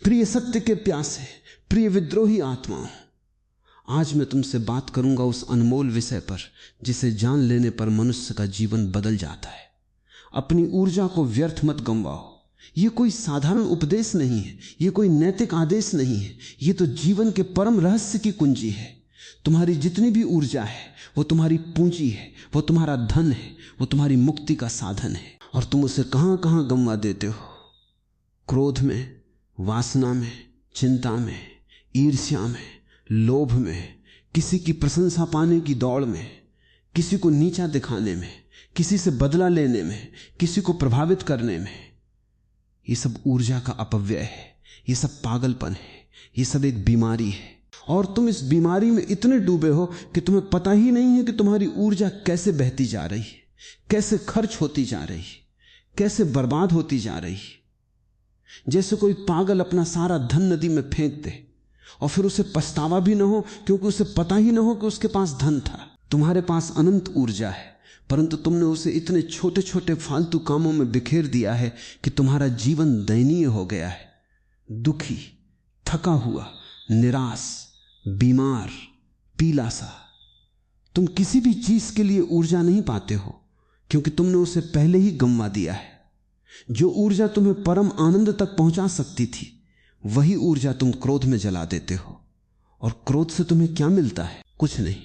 प्रिय सत्य के प्यासे, प्रिय विद्रोही आत्माओं, आज मैं तुमसे बात करूंगा उस अनमोल विषय पर जिसे जान लेने पर मनुष्य का जीवन बदल जाता है। अपनी ऊर्जा को व्यर्थ मत गंवाओ। यह कोई साधारण उपदेश नहीं है, यह कोई नैतिक आदेश नहीं है, यह तो जीवन के परम रहस्य की कुंजी है। तुम्हारी जितनी भी ऊर्जा है वो तुम्हारी पूंजी है, वो तुम्हारा धन है, वो तुम्हारी मुक्ति का साधन है। और तुम उसे कहां कहां गंवा देते हो? क्रोध में, वासना में, चिंता में, ईर्ष्या में, लोभ में, किसी की प्रशंसा पाने की दौड़ में, किसी को नीचा दिखाने में, किसी से बदला लेने में, किसी को प्रभावित करने में। ये सब ऊर्जा का अपव्यय है, ये सब पागलपन है, ये सब एक बीमारी है। और तुम इस बीमारी में इतने डूबे हो कि तुम्हें पता ही नहीं है कि तुम्हारी ऊर्जा कैसे बहती जा रही है, कैसे खर्च होती जा रही है, कैसे बर्बाद होती जा रही है। जैसे कोई पागल अपना सारा धन नदी में फेंक दे और फिर उसे पछतावा भी ना हो, क्योंकि उसे पता ही ना हो कि उसके पास धन था। तुम्हारे पास अनंत ऊर्जा है, परंतु तुमने उसे इतने छोटे छोटे फालतू कामों में बिखेर दिया है कि तुम्हारा जीवन दयनीय हो गया है। दुखी, थका हुआ, निराश, बीमार, पीला सा। तुम किसी भी चीज के लिए ऊर्जा नहीं पाते हो, क्योंकि तुमने उसे पहले ही गंवा दिया है। जो ऊर्जा तुम्हें परम आनंद तक पहुंचा सकती थी, वही ऊर्जा तुम क्रोध में जला देते हो। और क्रोध से तुम्हें क्या मिलता है? कुछ नहीं,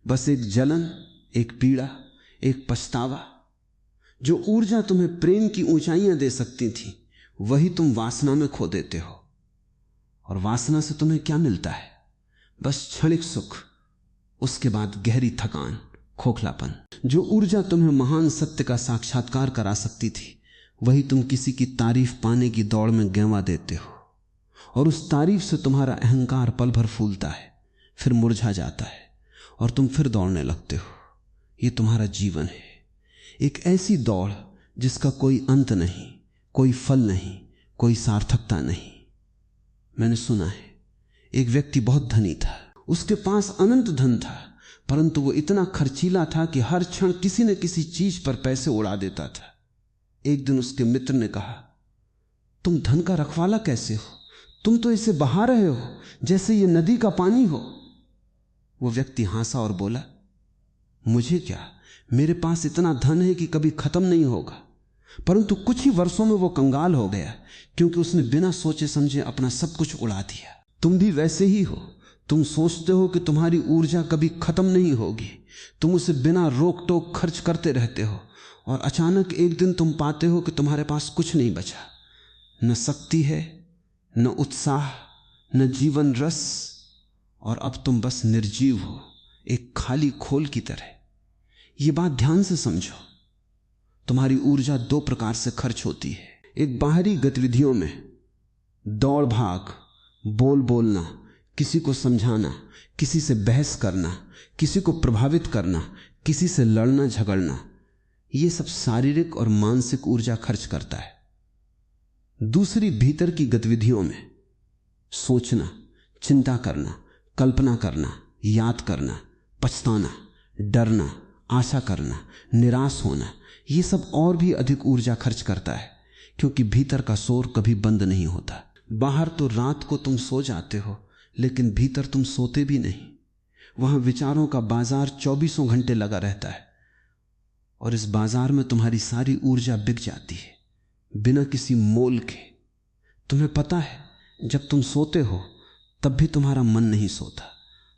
बस एक जलन, एक पीड़ा, एक पछतावा। जो ऊर्जा तुम्हें प्रेम की ऊंचाइयां दे सकती थी, वही तुम वासना में खो देते हो। और वासना से तुम्हें क्या मिलता है? बस क्षणिक सुख, उसके बाद गहरी थकान, खोखलापन। जो ऊर्जा तुम्हें महान सत्य का साक्षात्कार करा सकती थी, वही तुम किसी की तारीफ पाने की दौड़ में गंवा देते हो। और उस तारीफ से तुम्हारा अहंकार पल भर फूलता है, फिर मुरझा जाता है और तुम फिर दौड़ने लगते हो। ये तुम्हारा जीवन है, एक ऐसी दौड़ जिसका कोई अंत नहीं, कोई फल नहीं, कोई सार्थकता नहीं। मैंने सुना है, एक व्यक्ति बहुत धनी था, उसके पास अनंत धन था, परंतु वो इतना खर्चीला था कि हर क्षण किसी न किसी चीज पर पैसे उड़ा देता था। एक दिन उसके मित्र ने कहा, तुम धन का रखवाला कैसे हो? तुम तो इसे बहा रहे हो जैसे ये नदी का पानी हो। वो व्यक्ति हंसा और बोला, मुझे क्या, मेरे पास इतना धन है कि कभी खत्म नहीं होगा। परंतु कुछ ही वर्षों में वो कंगाल हो गया, क्योंकि उसने बिना सोचे समझे अपना सब कुछ उड़ा दिया। तुम भी वैसे ही हो। तुम सोचते हो कि तुम्हारी ऊर्जा कभी खत्म नहीं होगी, तुम उसे बिना रोक टोक खर्च करते रहते हो, और अचानक एक दिन तुम पाते हो कि तुम्हारे पास कुछ नहीं बचा। न शक्ति है, न उत्साह, न जीवन रस, और अब तुम बस निर्जीव हो, एक खाली खोल की तरह। यह बात ध्यान से समझो। तुम्हारी ऊर्जा दो प्रकार से खर्च होती है। एक बाहरी गतिविधियों में, दौड़ भाग, बोल बोलना, किसी को समझाना, किसी से बहस करना, किसी को प्रभावित करना, किसी से लड़ना झगड़ना, यह सब शारीरिक और मानसिक ऊर्जा खर्च करता है। दूसरी भीतर की गतिविधियों में, सोचना, चिंता करना, कल्पना करना, याद करना, पछताना, डरना, आशा करना, निराश होना, यह सब और भी अधिक ऊर्जा खर्च करता है, क्योंकि भीतर का शोर कभी बंद नहीं होता। बाहर तो रात को तुम सो जाते हो, लेकिन भीतर तुम सोते भी नहीं। वहां विचारों का बाजार 24 घंटे लगा रहता है, और इस बाजार में तुम्हारी सारी ऊर्जा बिक जाती है बिना किसी मोल के। तुम्हें पता है, जब तुम सोते हो तब भी तुम्हारा मन नहीं सोता,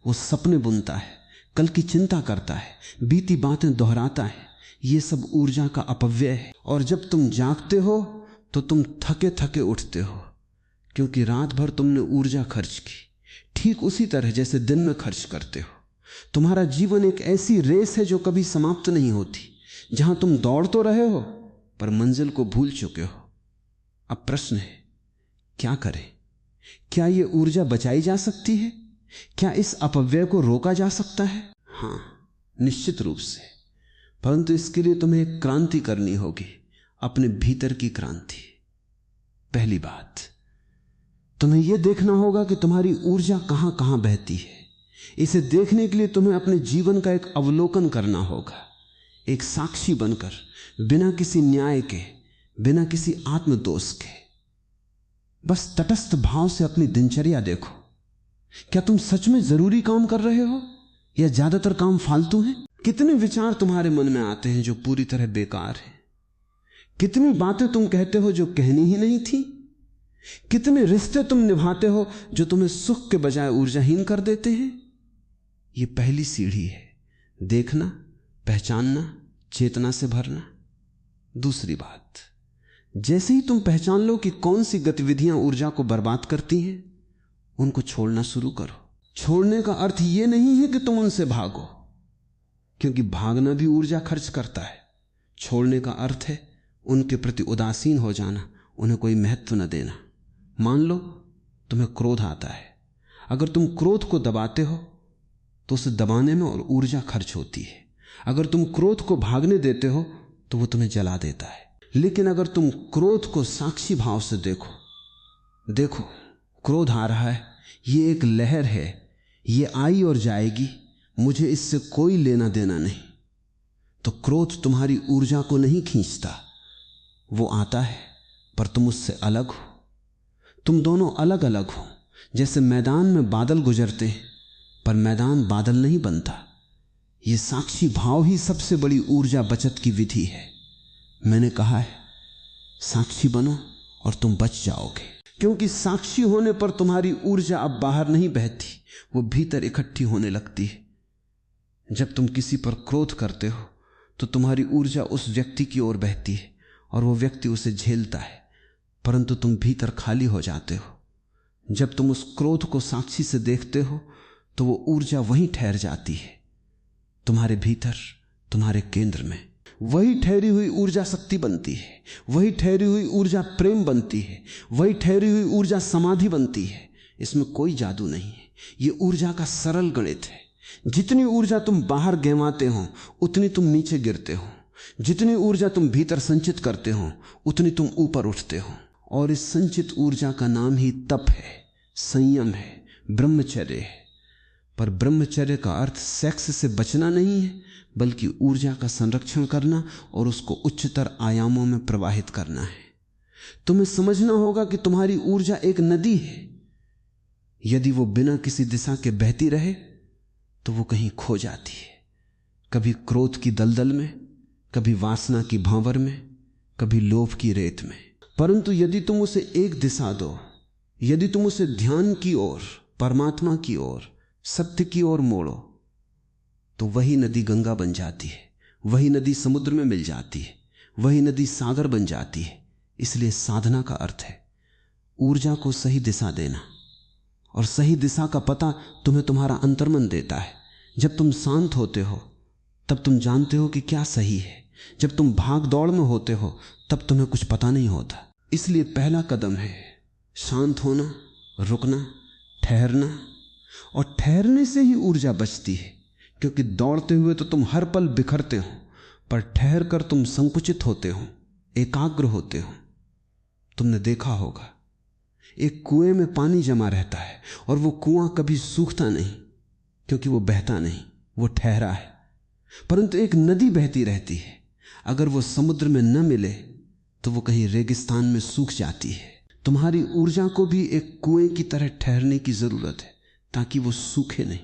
वो सपने बुनता है, कल की चिंता करता है, बीती बातें दोहराता है। ये सब ऊर्जा का अपव्यय है। और जब तुम जागते हो तो तुम थके थके उठते हो, क्योंकि रात भर तुमने ऊर्जा खर्च की, ठीक उसी तरह जैसे दिन में खर्च करते हो। तुम्हारा जीवन एक ऐसी रेस है जो कभी समाप्त नहीं होती, जहां तुम दौड़ तो रहे हो पर मंजिल को भूल चुके हो। अब प्रश्न है, क्या करें? क्या यह ऊर्जा बचाई जा सकती है? क्या इस अपव्यय को रोका जा सकता है? हां, निश्चित रूप से। परंतु इसके लिए तुम्हें एक क्रांति करनी होगी, अपने भीतर की क्रांति। पहली बात, तुम्हें यह देखना होगा कि तुम्हारी ऊर्जा कहां कहां बहती है। इसे देखने के लिए तुम्हें अपने जीवन का एक अवलोकन करना होगा, एक साक्षी बनकर, बिना किसी न्याय के, बिना किसी आत्मदोष के। बस तटस्थ भाव से अपनी दिनचर्या देखो। क्या तुम सच में जरूरी काम कर रहे हो या ज्यादातर काम फालतू हैं? कितने विचार तुम्हारे मन में आते हैं जो पूरी तरह बेकार हैं? कितनी बातें तुम कहते हो जो कहनी ही नहीं थी? कितने रिश्ते तुम निभाते हो जो तुम्हें सुख के बजाय ऊर्जाहीन कर देते हैं? ये पहली सीढ़ी है, देखना, पहचानना, चेतना से भरना। दूसरी बात, जैसे ही तुम पहचान लो कि कौन सी गतिविधियां ऊर्जा को बर्बाद करती हैं, उनको छोड़ना शुरू करो। छोड़ने का अर्थ यह नहीं है कि तुम उनसे भागो, क्योंकि भागना भी ऊर्जा खर्च करता है। छोड़ने का अर्थ है उनके प्रति उदासीन हो जाना, उन्हें कोई महत्व न देना। मान लो तुम्हें क्रोध आता है, अगर तुम क्रोध को दबाते हो तो उसे दबाने में और ऊर्जा खर्च होती है। अगर तुम क्रोध को भागने देते हो तो वो तुम्हें जला देता है। लेकिन अगर तुम क्रोध को साक्षी भाव से देखो, देखो क्रोध आ रहा है, ये एक लहर है, ये आई और जाएगी, मुझे इससे कोई लेना देना नहीं, तो क्रोध तुम्हारी ऊर्जा को नहीं खींचता। वो आता है पर तुम उससे अलग हो। तुम दोनों अलग अलग हो। जैसे मैदान में बादल गुजरते हैं पर मैदान बादल नहीं बनता। ये साक्षी भाव ही सबसे बड़ी ऊर्जा बचत की विधि है। मैंने कहा है साक्षी बनो और तुम बच जाओगे, क्योंकि साक्षी होने पर तुम्हारी ऊर्जा अब बाहर नहीं बहती, वो भीतर इकट्ठी होने लगती है। जब तुम किसी पर क्रोध करते हो तो तुम्हारी ऊर्जा उस व्यक्ति की ओर बहती है और वो व्यक्ति उसे झेलता है, परंतु तुम भीतर खाली हो जाते हो। जब तुम उस क्रोध को साक्षी से देखते हो तो वो ऊर्जा वहीं ठहर जाती है, तुम्हारे भीतर, तुम्हारे केंद्र में। वही ठहरी हुई ऊर्जा शक्ति बनती है, वही ठहरी हुई ऊर्जा प्रेम बनती है, वही ठहरी हुई ऊर्जा समाधि बनती है। इसमें कोई जादू नहीं है, ये ऊर्जा का सरल गणित है। जितनी ऊर्जा तुम बाहर गंवाते हो उतनी तुम नीचे गिरते हो, जितनी ऊर्जा तुम भीतर संचित करते हो उतनी तुम ऊपर उठते हो। और इस संचित ऊर्जा का नाम ही तप है, संयम है, ब्रह्मचर्य है। पर ब्रह्मचर्य का अर्थ सेक्स से बचना नहीं है, बल्कि ऊर्जा का संरक्षण करना और उसको उच्चतर आयामों में प्रवाहित करना है। तुम्हें समझना होगा कि तुम्हारी ऊर्जा एक नदी है। यदि वो बिना किसी दिशा के बहती रहे तो वो कहीं खो जाती है, कभी क्रोध की दलदल में, कभी वासना की भांवर में, कभी लोभ की रेत में। परंतु यदि तुम उसे एक दिशा दो, यदि तुम उसे ध्यान की ओर, परमात्मा की ओर, सत्य की ओर मोड़ो, तो वही नदी गंगा बन जाती है, वही नदी समुद्र में मिल जाती है, वही नदी सागर बन जाती है। इसलिए साधना का अर्थ है ऊर्जा को सही दिशा देना, और सही दिशा का पता तुम्हें तुम्हारा अंतर्मन देता है। जब तुम शांत होते हो तब तुम जानते हो कि क्या सही है। जब तुम भाग दौड़ में होते हो तब तुम्हें कुछ पता नहीं होता। इसलिए पहला कदम है शांत होना, रुकना, ठहरना। और ठहरने से ही ऊर्जा बचती है, क्योंकि दौड़ते हुए तो तुम हर पल बिखरते हो, पर ठहर कर तुम संकुचित होते हो, एकाग्र होते हो। तुमने देखा होगा एक कुएं में पानी जमा रहता है और वो कुआं कभी सूखता नहीं, क्योंकि वो बहता नहीं, वो ठहरा है। परंतु एक नदी बहती रहती है, अगर वो समुद्र में न मिले तो वो कहीं रेगिस्तान में सूख जाती है। तुम्हारी ऊर्जा को भी एक कुएं की तरह ठहरने की जरूरत है, ताकि वो सूखे नहीं।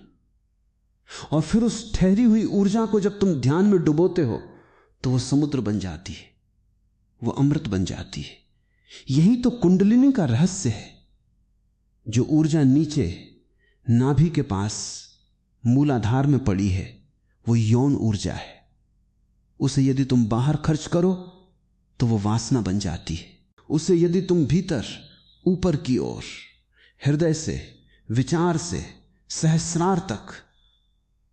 और फिर उस ठहरी हुई ऊर्जा को जब तुम ध्यान में डुबोते हो तो वो समुद्र बन जाती है, वो अमृत बन जाती है। यही तो कुंडलिनी का रहस्य है। जो ऊर्जा नीचे नाभि के पास मूलाधार में पड़ी है वो यौन ऊर्जा है। उसे यदि तुम बाहर खर्च करो तो वो वासना बन जाती है। उसे यदि तुम भीतर ऊपर की ओर हृदय से, विचार से सहस्रार तक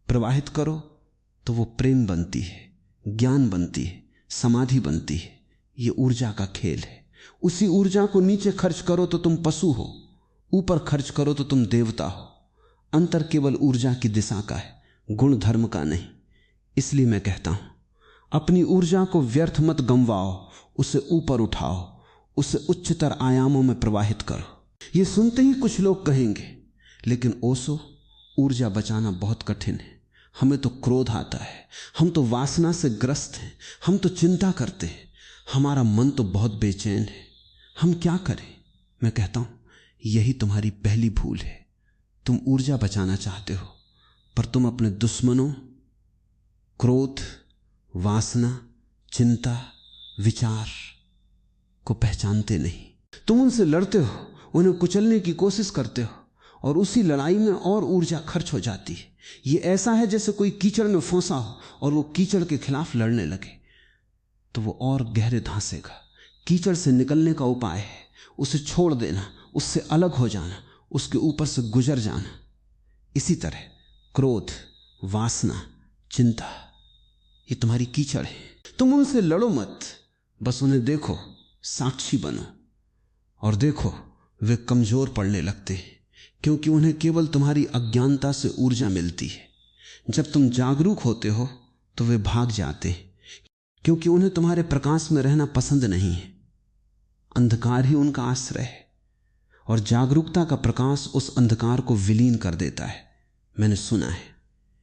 प्रवाहित करो तो वो प्रेम बनती है, ज्ञान बनती है, समाधि बनती है। ये ऊर्जा का खेल है। उसी ऊर्जा को नीचे खर्च करो तो तुम पशु हो, ऊपर खर्च करो तो तुम देवता हो। अंतर केवल ऊर्जा की दिशा का है, गुण धर्म का नहीं। इसलिए मैं कहता हूं अपनी ऊर्जा को व्यर्थ मत गंवाओ, उसे ऊपर उठाओ, उसे उच्चतर आयामों में प्रवाहित करो। ये सुनते ही कुछ लोग कहेंगे लेकिन ओशो, ऊर्जा बचाना बहुत कठिन है, हमें तो क्रोध आता है, हम तो वासना से ग्रस्त हैं, हम तो चिंता करते हैं, हमारा मन तो बहुत बेचैन है, हम क्या करें। मैं कहता हूं यही तुम्हारी पहली भूल है। तुम ऊर्जा बचाना चाहते हो, पर तुम अपने दुश्मनों, क्रोध, वासना, चिंता, विचार को पहचानते नहीं। तुम उनसे लड़ते हो, उन्हें कुचलने की कोशिश करते हो, और उसी लड़ाई में और ऊर्जा खर्च हो जाती है। ये ऐसा है जैसे कोई कीचड़ में फंसा हो और वो कीचड़ के खिलाफ लड़ने लगे तो वो और गहरे धंसेगा। कीचड़ से निकलने का उपाय है उसे छोड़ देना, उससे अलग हो जाना, उसके ऊपर से गुजर जाना। इसी तरह क्रोध, वासना, चिंता, ये तुम्हारी कीचड़ है। तुम उनसे लड़ो मत, बस उन्हें देखो, साक्षी बनो और देखो वे कमजोर पड़ने लगते हैं, क्योंकि उन्हें केवल तुम्हारी अज्ञानता से ऊर्जा मिलती है। जब तुम जागरूक होते हो तो वे भाग जाते हैं, क्योंकि उन्हें तुम्हारे प्रकाश में रहना पसंद नहीं है। अंधकार ही उनका आश्रय है और जागरूकता का प्रकाश उस अंधकार को विलीन कर देता है। मैंने सुना है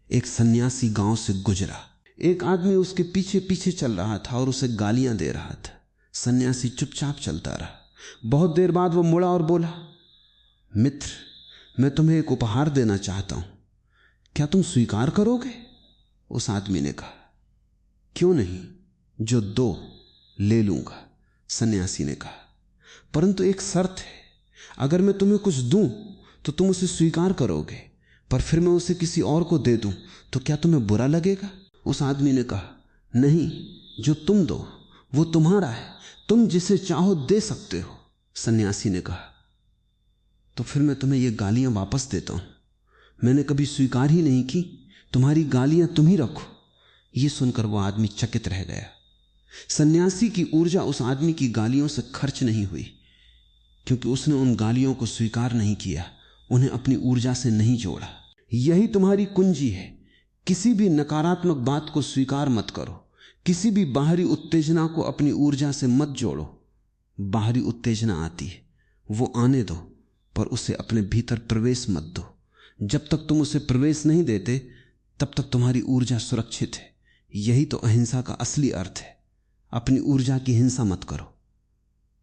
एक सन्यासी गांव से गुजरा, एक आदमी उसके पीछे पीछे चल रहा था और उसे गालियां दे रहा था। सन्यासी चुपचाप चलता रहा। बहुत देर बाद वो मुड़ा और बोला, मित्र, मैं तुम्हें एक उपहार देना चाहता हूं, क्या तुम स्वीकार करोगे? उस आदमी ने कहा, क्यों नहीं, जो दो ले लूंगा। सन्यासी ने कहा, परंतु एक शर्त है, अगर मैं तुम्हें कुछ दूं तो तुम उसे स्वीकार करोगे, पर फिर मैं उसे किसी और को दे दूं तो क्या तुम्हें बुरा लगेगा? उस आदमी ने कहा, नहीं, जो तुम दो वो तुम्हारा है, तुम जिसे चाहो दे सकते हो। सन्यासी ने कहा, तो फिर मैं तुम्हें ये गालियां वापस देता हूं, मैंने कभी स्वीकार ही नहीं की, तुम्हारी गालियां तुम ही रखो। ये सुनकर वो आदमी चकित रह गया। सन्यासी की ऊर्जा उस आदमी की गालियों से खर्च नहीं हुई, क्योंकि उसने उन गालियों को स्वीकार नहीं किया, उन्हें अपनी ऊर्जा से नहीं जोड़ा। यही तुम्हारी कुंजी है। किसी भी नकारात्मक बात को स्वीकार मत करो, किसी भी बाहरी उत्तेजना को अपनी ऊर्जा से मत जोड़ो। बाहरी उत्तेजना आती है, वो आने दो, पर उसे अपने भीतर प्रवेश मत दो। जब तक तुम उसे प्रवेश नहीं देते तब तक तुम्हारी ऊर्जा सुरक्षित है। यही तो अहिंसा का असली अर्थ है। अपनी ऊर्जा की हिंसा मत करो।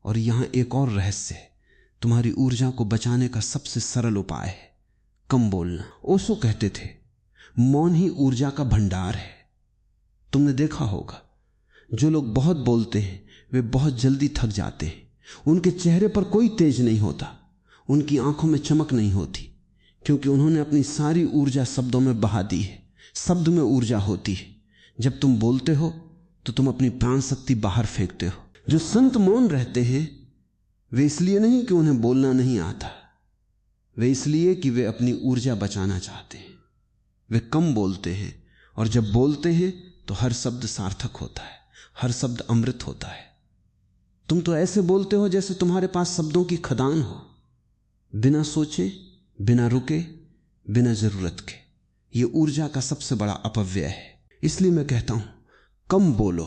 और यहां एक और रहस्य है, तुम्हारी ऊर्जा को बचाने का सबसे सरल उपाय है कम बोलना। ओशो कहते थे, मौन ही ऊर्जा का भंडार है। तुमने देखा होगा, जो लोग बहुत बोलते हैं वे बहुत जल्दी थक जाते हैं। उनके चेहरे पर कोई तेज नहीं होता, उनकी आंखों में चमक नहीं होती, क्योंकि उन्होंने अपनी सारी ऊर्जा शब्दों में बहा दी है। शब्द में ऊर्जा होती है। जब तुम बोलते हो तो तुम अपनी प्राण शक्ति बाहर फेंकते हो। जो संत मौन रहते हैं वे इसलिए नहीं कि उन्हें बोलना नहीं आता, वे इसलिए कि वे अपनी ऊर्जा बचाना चाहते हैं। वे कम बोलते हैं, और जब बोलते हैं तो हर शब्द सार्थक होता है, हर शब्द अमृत होता है। तुम तो ऐसे बोलते हो जैसे तुम्हारे पास शब्दों की खदान हो, बिना सोचे, बिना रुके, बिना जरूरत के। यह ऊर्जा का सबसे बड़ा अपव्यय है। इसलिए मैं कहता हूं, कम बोलो,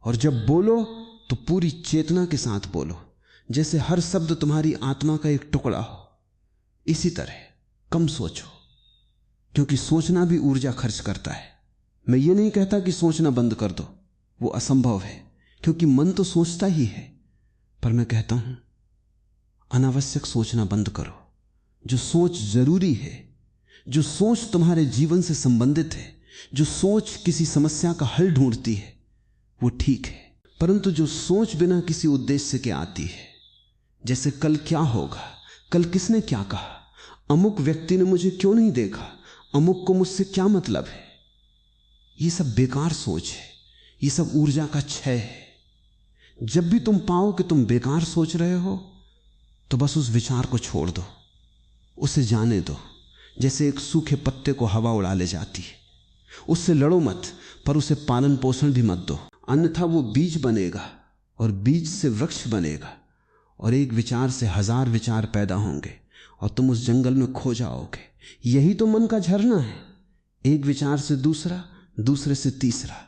और जब बोलो तो पूरी चेतना के साथ बोलो, जैसे हर शब्द तुम्हारी आत्मा का एक टुकड़ा हो। इसी तरह कम सोचो, क्योंकि सोचना भी ऊर्जा खर्च करता है। मैं ये नहीं कहता कि सोचना बंद कर दो, वो असंभव है, क्योंकि मन तो सोचता ही है। पर मैं कहता हूं, अनावश्यक सोचना बंद करो। जो सोच जरूरी है, जो सोच तुम्हारे जीवन से संबंधित है, जो सोच किसी समस्या का हल ढूंढती है, वो ठीक है। परंतु जो सोच बिना किसी उद्देश्य के आती है, जैसे कल क्या होगा, कल किसने क्या कहा, अमुक व्यक्ति ने मुझे क्यों नहीं देखा, अमुक को मुझसे क्या मतलब है, ये सब बेकार सोच है, ये सब ऊर्जा का क्षय है। जब भी तुम पाओ कि तुम बेकार सोच रहे हो तो बस उस विचार को छोड़ दो, उसे जाने दो, जैसे एक सूखे पत्ते को हवा उड़ा ले जाती है। उससे लड़ो मत, पर उसे पालन पोषण भी मत दो, अन्यथा वो बीज बनेगा और बीज से वृक्ष बनेगा, और एक विचार से 1000 विचार पैदा होंगे और तुम उस जंगल में खो जाओगे। यही तो मन का झरना है, एक विचार से दूसरा, दूसरे से तीसरा,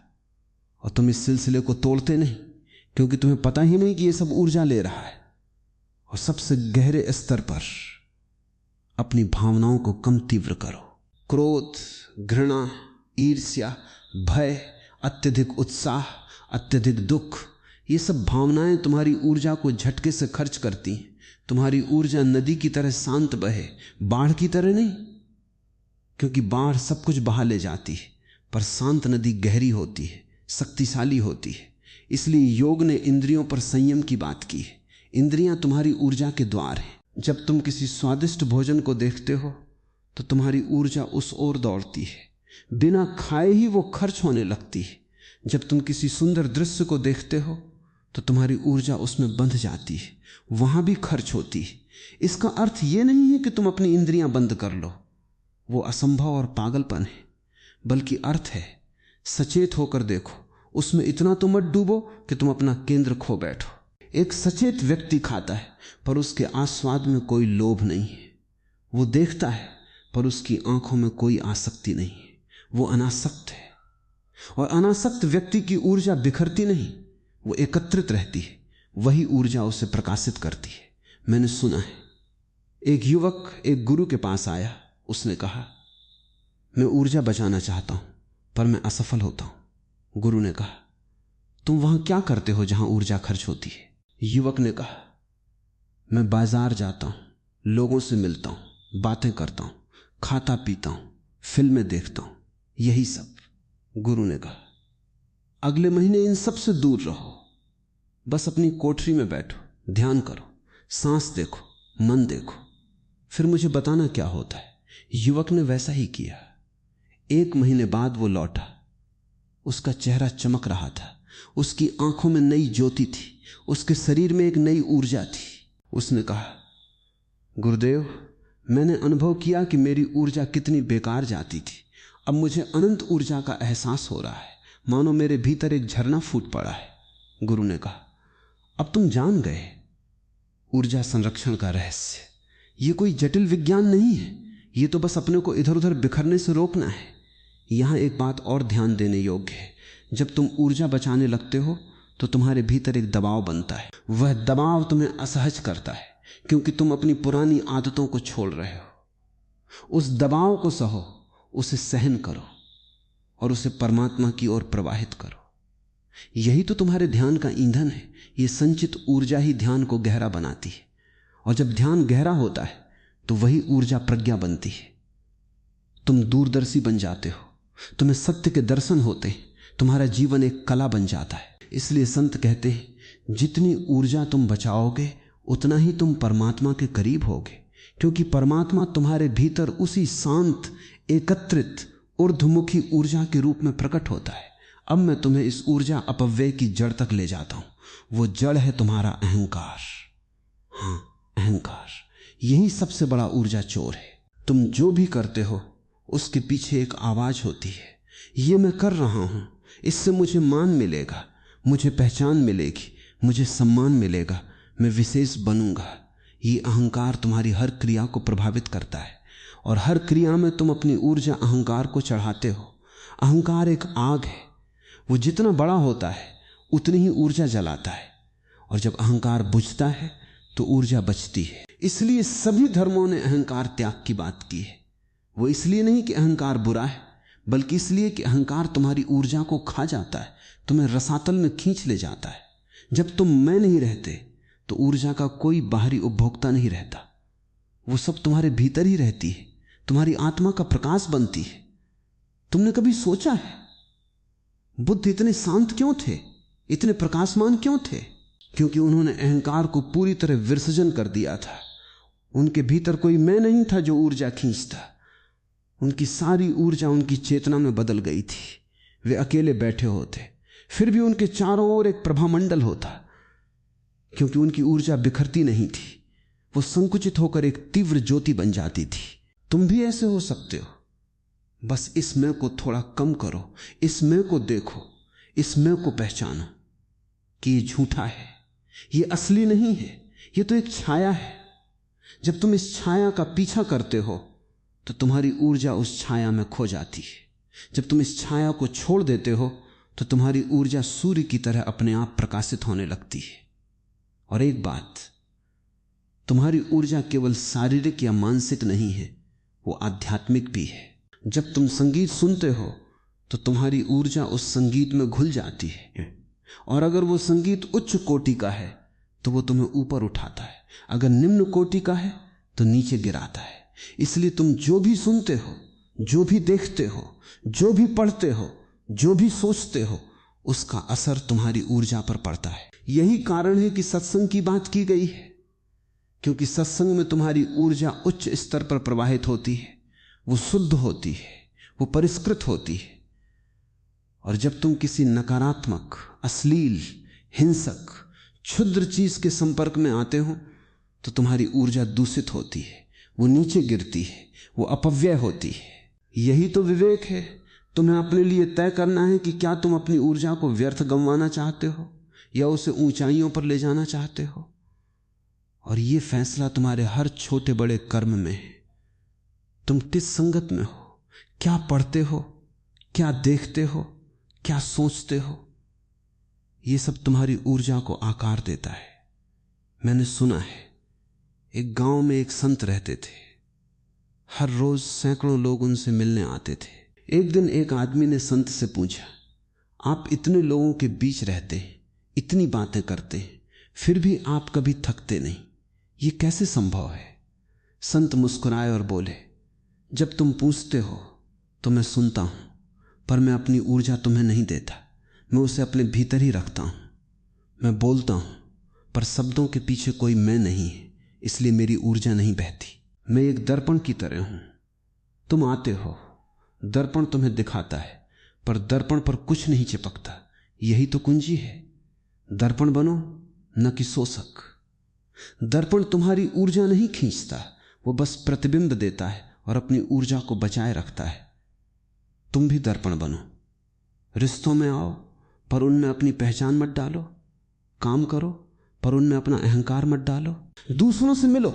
और तुम इस सिलसिले को तोड़ते नहीं, क्योंकि तुम्हें पता ही नहीं कि ये सब ऊर्जा ले रहा है। और सबसे गहरे स्तर पर अपनी भावनाओं को कम तीव्र करो। क्रोध, घृणा, ईर्ष्या, भय, अत्यधिक उत्साह, अत्यधिक दुख, ये सब भावनाएं तुम्हारी ऊर्जा को झटके से खर्च करती हैं, तुम्हारी ऊर्जा नदी की तरह शांत बहे, बाढ़ की तरह नहीं, क्योंकि बाढ़ सब कुछ बहा ले जाती है, पर शांत नदी गहरी होती है, शक्तिशाली होती है। इसलिए योग ने इंद्रियों पर संयम की बात की है। इंद्रियां तुम्हारी ऊर्जा के द्वार हैं। जब तुम किसी स्वादिष्ट भोजन को देखते हो तो तुम्हारी ऊर्जा उस ओर दौड़ती है, बिना खाए ही वो खर्च होने लगती है। जब तुम किसी सुंदर दृश्य को देखते हो तो तुम्हारी ऊर्जा उसमें बंध जाती है, वहां भी खर्च होती है। इसका अर्थ यह नहीं है कि तुम अपनी इंद्रियां बंद कर लो, वो असंभव और पागलपन है, बल्कि अर्थ है सचेत होकर देखो, उसमें इतना तो मत डूबो कि तुम अपना केंद्र खो बैठो। एक सचेत व्यक्ति खाता है पर उसके आस्वाद में कोई लोभ नहीं है, वो देखता है पर उसकी आंखों में कोई आसक्ति नहीं है, वो अनासक्त है। और अनासक्त व्यक्ति की ऊर्जा बिखरती नहीं, वो एकत्रित रहती है, वही ऊर्जा उसे प्रकाशित करती है। मैंने सुना है एक युवक एक गुरु के पास आया, उसने कहा मैं ऊर्जा बचाना चाहता हूं पर मैं असफल होता हूं। गुरु ने कहा तुम वहां क्या करते हो जहां ऊर्जा खर्च होती है? युवक ने कहा मैं बाजार जाता हूं, लोगों से मिलता हूं, बातें करता हूं, खाता पीता हूं, फिल्में देखता हूं, यही सब। गुरु ने कहा अगले महीने इन सब से दूर रहो, बस अपनी कोठरी में बैठो, ध्यान करो, सांस देखो, मन देखो, फिर मुझे बताना क्या होता है। युवक ने वैसा ही किया। 1 महीने बाद वो लौटा, उसका चेहरा चमक रहा था, उसकी आंखों में नई ज्योति थी, उसके शरीर में एक नई ऊर्जा थी। उसने कहा गुरुदेव, मैंने अनुभव किया कि मेरी ऊर्जा कितनी बेकार जाती थी, अब मुझे अनंत ऊर्जा का एहसास हो रहा है, मानो मेरे भीतर एक झरना फूट पड़ा है। गुरु ने कहा अब तुम जान गए ऊर्जा संरक्षण का रहस्य। ये कोई जटिल विज्ञान नहीं है, ये तो बस अपने को इधर उधर बिखरने से रोकना है। यहां एक बात और ध्यान देने योग्य है, जब तुम ऊर्जा बचाने लगते हो तो तुम्हारे भीतर एक दबाव बनता है। वह दबाव तुम्हें असहज करता है, क्योंकि तुम अपनी पुरानी आदतों को छोड़ रहे हो। उस दबाव को सहो, उसे सहन करो और उसे परमात्मा की ओर प्रवाहित करो। यही तो तुम्हारे ध्यान का ईंधन है। ये संचित ऊर्जा ही ध्यान को गहरा बनाती है, और जब ध्यान गहरा होता है तो वही ऊर्जा प्रज्ञा बनती है। तुम दूरदर्शी बन जाते हो, तुम्हें सत्य के दर्शन होते हैं, तुम्हारा जीवन एक कला बन जाता है। इसलिए संत कहते हैं जितनी ऊर्जा तुम बचाओगे उतना ही तुम परमात्मा के करीब होगे, क्योंकि परमात्मा तुम्हारे भीतर उसी शांत एकत्रित ऊर्ध्वमुखी ऊर्जा के रूप में प्रकट होता है। अब मैं तुम्हें इस ऊर्जा अपव्यय की जड़ तक ले जाता हूं। वो जड़ है तुम्हारा अहंकार। हाँ, अहंकार यही सबसे बड़ा ऊर्जा चोर है। तुम जो भी करते हो उसके पीछे एक आवाज होती है, ये मैं कर रहा हूं, इससे मुझे मान मिलेगा, मुझे पहचान मिलेगी, मुझे सम्मान मिलेगा, मैं विशेष बनूंगा। ये अहंकार तुम्हारी हर क्रिया को प्रभावित करता है, और हर क्रिया में तुम अपनी ऊर्जा अहंकार को चढ़ाते हो। अहंकार एक आग है, वो जितना बड़ा होता है उतनी ही ऊर्जा जलाता है, और जब अहंकार बुझता है तो ऊर्जा बचती है। इसलिए सभी धर्मों ने अहंकार त्याग की बात की है। वो इसलिए नहीं कि अहंकार बुरा है, बल्कि इसलिए कि अहंकार तुम्हारी ऊर्जा को खा जाता है, तुम्हें रसातल में खींच ले जाता है। जब तुम मैं नहीं रहते तो ऊर्जा का कोई बाहरी उपभोक्ता नहीं रहता, वो सब तुम्हारे भीतर ही रहती है, तुम्हारी आत्मा का प्रकाश बनती है। तुमने कभी सोचा है बुद्ध इतने शांत क्यों थे, इतने प्रकाशमान क्यों थे? क्योंकि उन्होंने अहंकार को पूरी तरह विसर्जन कर दिया था। उनके भीतर कोई मैं नहीं था जो ऊर्जा खींचता। उनकी सारी ऊर्जा उनकी चेतना में बदल गई थी। वे अकेले बैठे होते, फिर भी उनके चारों ओर एक प्रभामंडल होता, क्योंकि उनकी ऊर्जा बिखरती नहीं थी। वो संकुचित होकर एक तीव्र ज्योति बन जाती थी। तुम भी ऐसे हो सकते हो, बस इस मैं को थोड़ा कम करो, इस मैं को देखो, इस मैं को पहचानो कि ये झूठा है, ये असली नहीं है, ये तो एक छाया है। जब तुम इस छाया का पीछा करते हो तो तुम्हारी ऊर्जा उस छाया में खो जाती है। जब तुम इस छाया को छोड़ देते हो तो तुम्हारी ऊर्जा सूर्य की तरह अपने आप प्रकाशित होने लगती है। और एक बात, तुम्हारी ऊर्जा केवल शारीरिक या मानसिक नहीं है, वो आध्यात्मिक भी है। जब तुम संगीत सुनते हो तो तुम्हारी ऊर्जा उस संगीत में घुल जाती है, और अगर वो संगीत उच्च कोटि का है तो वो तुम्हें ऊपर उठाता है, अगर निम्न कोटि का है तो नीचे गिराता है। इसलिए तुम जो भी सुनते हो, जो भी देखते हो, जो भी पढ़ते हो, जो भी सोचते हो, उसका असर तुम्हारी ऊर्जा पर पड़ता है। यही कारण है कि सत्संग की बात की गई है, क्योंकि सत्संग में तुम्हारी ऊर्जा उच्च स्तर पर प्रवाहित होती है, वो शुद्ध होती है, वो परिष्कृत होती है। और जब तुम किसी नकारात्मक, अश्लील, हिंसक, क्षुद्र चीज के संपर्क में आते हो तो तुम्हारी ऊर्जा दूषित होती है, वो नीचे गिरती है, वो अपव्यय होती है। यही तो विवेक है। तुम्हें अपने लिए तय करना है कि क्या तुम अपनी ऊर्जा को व्यर्थ गंवाना चाहते हो या उसे ऊंचाइयों पर ले जाना चाहते हो। और ये फैसला तुम्हारे हर छोटे बड़े कर्म में है। तुम किस संगत में हो, क्या पढ़ते हो, क्या देखते हो, क्या सोचते हो, ये सब तुम्हारी ऊर्जा को आकार देता है। मैंने सुना है, एक गांव में एक संत रहते थे। हर रोज सैकड़ों लोग उनसे मिलने आते थे। एक दिन एक आदमी ने संत से पूछा, आप इतने लोगों के बीच रहते हैं, इतनी बातें करते हैं, फिर भी आप कभी थकते नहीं, ये कैसे संभव है? संत मुस्कुराए और बोले, जब तुम पूछते हो तो मैं सुनता हूं, पर मैं अपनी ऊर्जा तुम्हें नहीं देता, मैं उसे अपने भीतर ही रखता हूं। मैं बोलता हूं, पर शब्दों के पीछे कोई मैं नहीं है, इसलिए मेरी ऊर्जा नहीं बहती। मैं एक दर्पण की तरह हूं। तुम आते हो, दर्पण तुम्हें दिखाता है, पर दर्पण पर कुछ नहीं चिपकता। यही तो कुंजी है। दर्पण बनो, न कि शोषक। दर्पण तुम्हारी ऊर्जा नहीं खींचता, वो बस प्रतिबिंब देता है और अपनी ऊर्जा को बचाए रखता है। तुम भी दर्पण बनो। रिश्तों में आओ, पर उनमें अपनी पहचान मत डालो। काम करो, पर उनमें अपना अहंकार मत डालो। दूसरों से मिलो,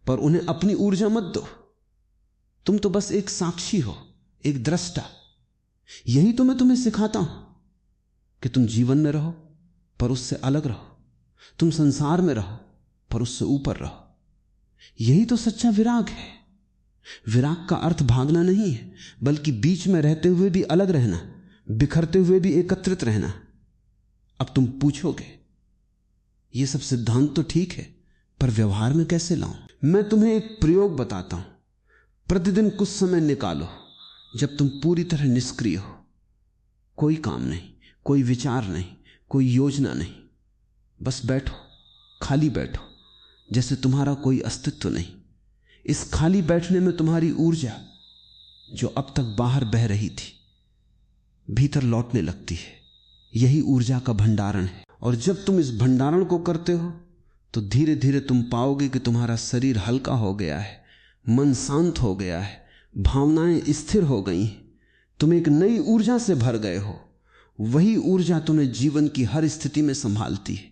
पर उन्हें अपनी ऊर्जा मत दो। तुम तो बस एक साक्षी हो, एक दृष्टा। यही तो मैं तुम्हें सिखाता हूं कि तुम जीवन में रहो, पर उससे अलग रहो। तुम संसार में रहो, पर उससे ऊपर रहो। यही तो सच्चा विराग है। विराग का अर्थ भागना नहीं है, बल्कि बीच में रहते हुए भी अलग रहना, बिखरते हुए भी एकत्रित रहना। अब तुम पूछोगे, ये सब सिद्धांत तो ठीक है, पर व्यवहार में कैसे लाऊं? मैं तुम्हें एक प्रयोग बताता हूं। प्रतिदिन कुछ समय निकालो जब तुम पूरी तरह निष्क्रिय हो, कोई काम नहीं, कोई विचार नहीं, कोई योजना नहीं, बस बैठो, खाली बैठो, जैसे तुम्हारा कोई अस्तित्व नहीं। इस खाली बैठने में तुम्हारी ऊर्जा, जो अब तक बाहर बह रही थी, भीतर लौटने लगती है। यही ऊर्जा का भंडारण है। और जब तुम इस भंडारण को करते हो तो धीरे धीरे तुम पाओगे कि तुम्हारा शरीर हल्का हो गया है, मन शांत हो गया है, भावनाएं स्थिर हो गई हैं, तुम एक नई ऊर्जा से भर गए हो। वही ऊर्जा तुम्हें जीवन की हर स्थिति में संभालती है,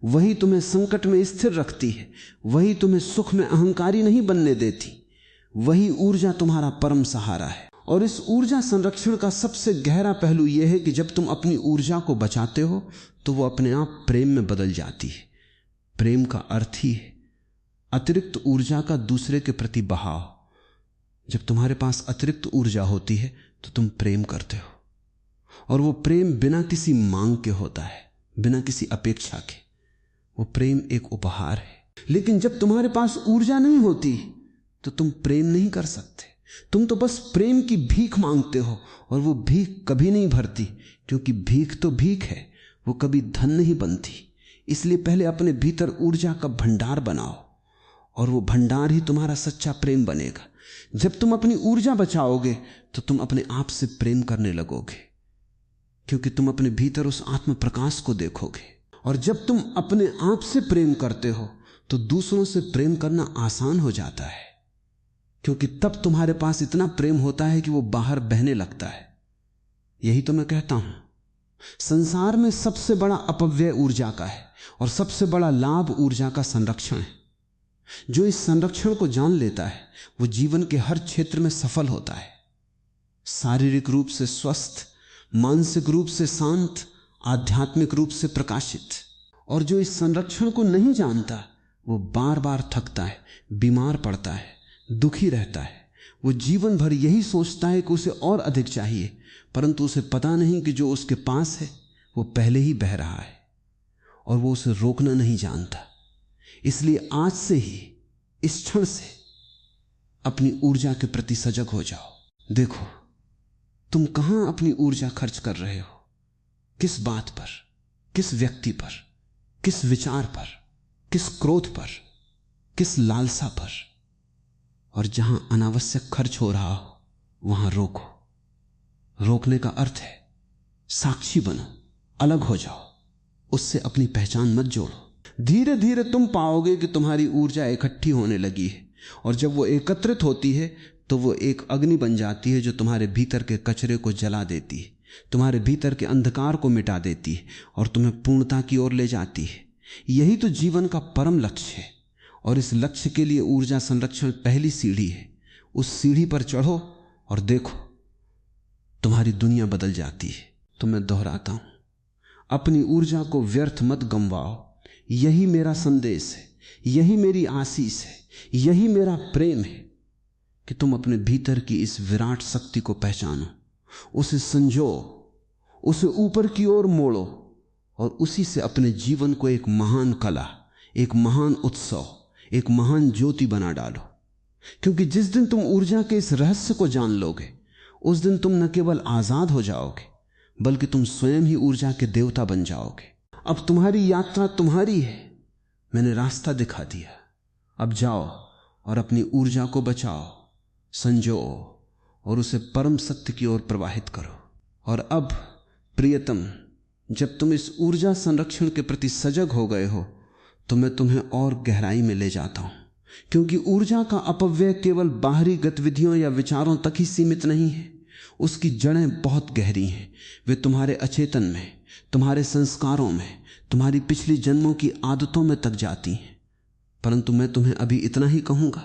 वही तुम्हें संकट में स्थिर रखती है, वही तुम्हें सुख में अहंकारी नहीं बनने देती। वही ऊर्जा तुम्हारा परम सहारा है। और इस ऊर्जा संरक्षण का सबसे गहरा पहलू यह है कि जब तुम अपनी ऊर्जा को बचाते हो तो वो अपने आप प्रेम में बदल जाती है। प्रेम का अर्थ ही है अतिरिक्त ऊर्जा का दूसरे के प्रति बहाव। जब तुम्हारे पास अतिरिक्त ऊर्जा होती है तो तुम प्रेम करते हो, और वो प्रेम बिना किसी मांग के होता है, बिना किसी अपेक्षा के। वो प्रेम एक उपहार है। लेकिन जब तुम्हारे पास ऊर्जा नहीं होती तो तुम प्रेम नहीं कर सकते। तुम तो बस प्रेम की भीख मांगते हो, और वो भीख कभी नहीं भरती, क्योंकि भीख तो भीख है, वो कभी धन नहीं बनती। इसलिए पहले अपने भीतर ऊर्जा का भंडार बनाओ, और वो भंडार ही तुम्हारा सच्चा प्रेम बनेगा। जब तुम अपनी ऊर्जा बचाओगे तो तुम अपने आप से प्रेम करने लगोगे, क्योंकि तुम अपने भीतर उस आत्म प्रकाश को देखोगे। और जब तुम अपने आप से प्रेम करते हो तो दूसरों से प्रेम करना आसान हो जाता है, क्योंकि तब तुम्हारे पास इतना प्रेम होता है कि वो बाहर बहने लगता है। यही तो मैं कहता हूं, संसार में सबसे बड़ा अपव्यय ऊर्जा का है, और सबसे बड़ा लाभ ऊर्जा का संरक्षण है। जो इस संरक्षण को जान लेता है वो जीवन के हर क्षेत्र में सफल होता है। शारीरिक रूप से स्वस्थ, मानसिक रूप से शांत, आध्यात्मिक रूप से प्रकाशित। और जो इस संरक्षण को नहीं जानता वो बार बार थकता है, बीमार पड़ता है, दुखी रहता है। वो जीवन भर यही सोचता है कि उसे और अधिक चाहिए, परंतु उसे पता नहीं कि जो उसके पास है वो पहले ही बह रहा है। और वो उसे रोकना नहीं जानता। इसलिए आज से ही, इस क्षण से अपनी ऊर्जा के प्रति सजग हो जाओ। देखो तुम कहां अपनी ऊर्जा खर्च कर रहे हो, किस बात पर, किस व्यक्ति पर, किस विचार पर, किस क्रोध पर, किस लालसा पर। और जहां अनावश्यक खर्च हो रहा हो वहां रोको। रोकने का अर्थ है साक्षी बनो, अलग हो जाओ, उससे अपनी पहचान मत जोड़ो। धीरे धीरे तुम पाओगे कि तुम्हारी ऊर्जा इकट्ठी होने लगी है, और जब वो एकत्रित होती है तो वो एक अग्नि बन जाती है जो तुम्हारे भीतर के कचरे को जला देती है, तुम्हारे भीतर के अंधकार को मिटा देती है और तुम्हें पूर्णता की ओर ले जाती है। यही तो जीवन का परम लक्ष्य है, और इस लक्ष्य के लिए ऊर्जा संरक्षण पहली सीढ़ी है। उस सीढ़ी पर चढ़ो और देखो तुम्हारी दुनिया बदल जाती है। तो मैं दोहराता हूं, अपनी ऊर्जा को व्यर्थ मत गंवाओ। यही मेरा संदेश है, यही मेरी आशीष है, यही मेरा प्रेम है कि तुम अपने भीतर की इस विराट शक्ति को पहचानो, उसे संजो, उसे ऊपर की ओर मोड़ो और उसी से अपने जीवन को एक महान कला, एक महान उत्सव, एक महान ज्योति बना डालो। क्योंकि जिस दिन तुम ऊर्जा के इस रहस्य को जान लोगे, उस दिन तुम न केवल आजाद हो जाओगे बल्कि तुम स्वयं ही ऊर्जा के देवता बन जाओगे। अब तुम्हारी यात्रा तुम्हारी है, मैंने रास्ता दिखा दिया। अब जाओ और अपनी ऊर्जा को बचाओ, संजो और उसे परम सत्य की ओर प्रवाहित करो। और अब प्रियतम, जब तुम इस ऊर्जा संरक्षण के प्रति सजग हो गए हो तो मैं तुम्हें और गहराई में ले जाता हूं, क्योंकि ऊर्जा का अपव्यय केवल बाहरी गतिविधियों या विचारों तक ही सीमित नहीं है। उसकी जड़ें बहुत गहरी हैं। वे तुम्हारे अचेतन में, तुम्हारे संस्कारों में, तुम्हारी पिछली जन्मों की आदतों में तक जाती हैं। परंतु मैं तुम्हें अभी इतना ही कहूंगा,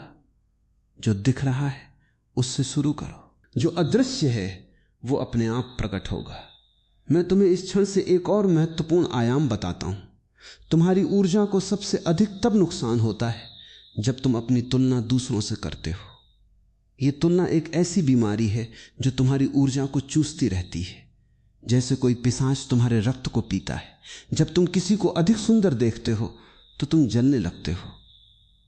जो दिख रहा है उससे शुरू करो। जो अदृश्य है वो अपने आप प्रकट होगा। मैं तुम्हें इस क्षण से एक और महत्वपूर्ण आयाम बताता हूं। तुम्हारी ऊर्जा को सबसे अधिक तब नुकसान होता है जब तुम अपनी तुलना दूसरों से करते हो। यह तुलना एक ऐसी बीमारी है जो तुम्हारी ऊर्जा को चूसती रहती है, जैसे कोई पिशाच तुम्हारे रक्त को पीता है। जब तुम किसी को अधिक सुंदर देखते हो तो तुम जलने लगते हो,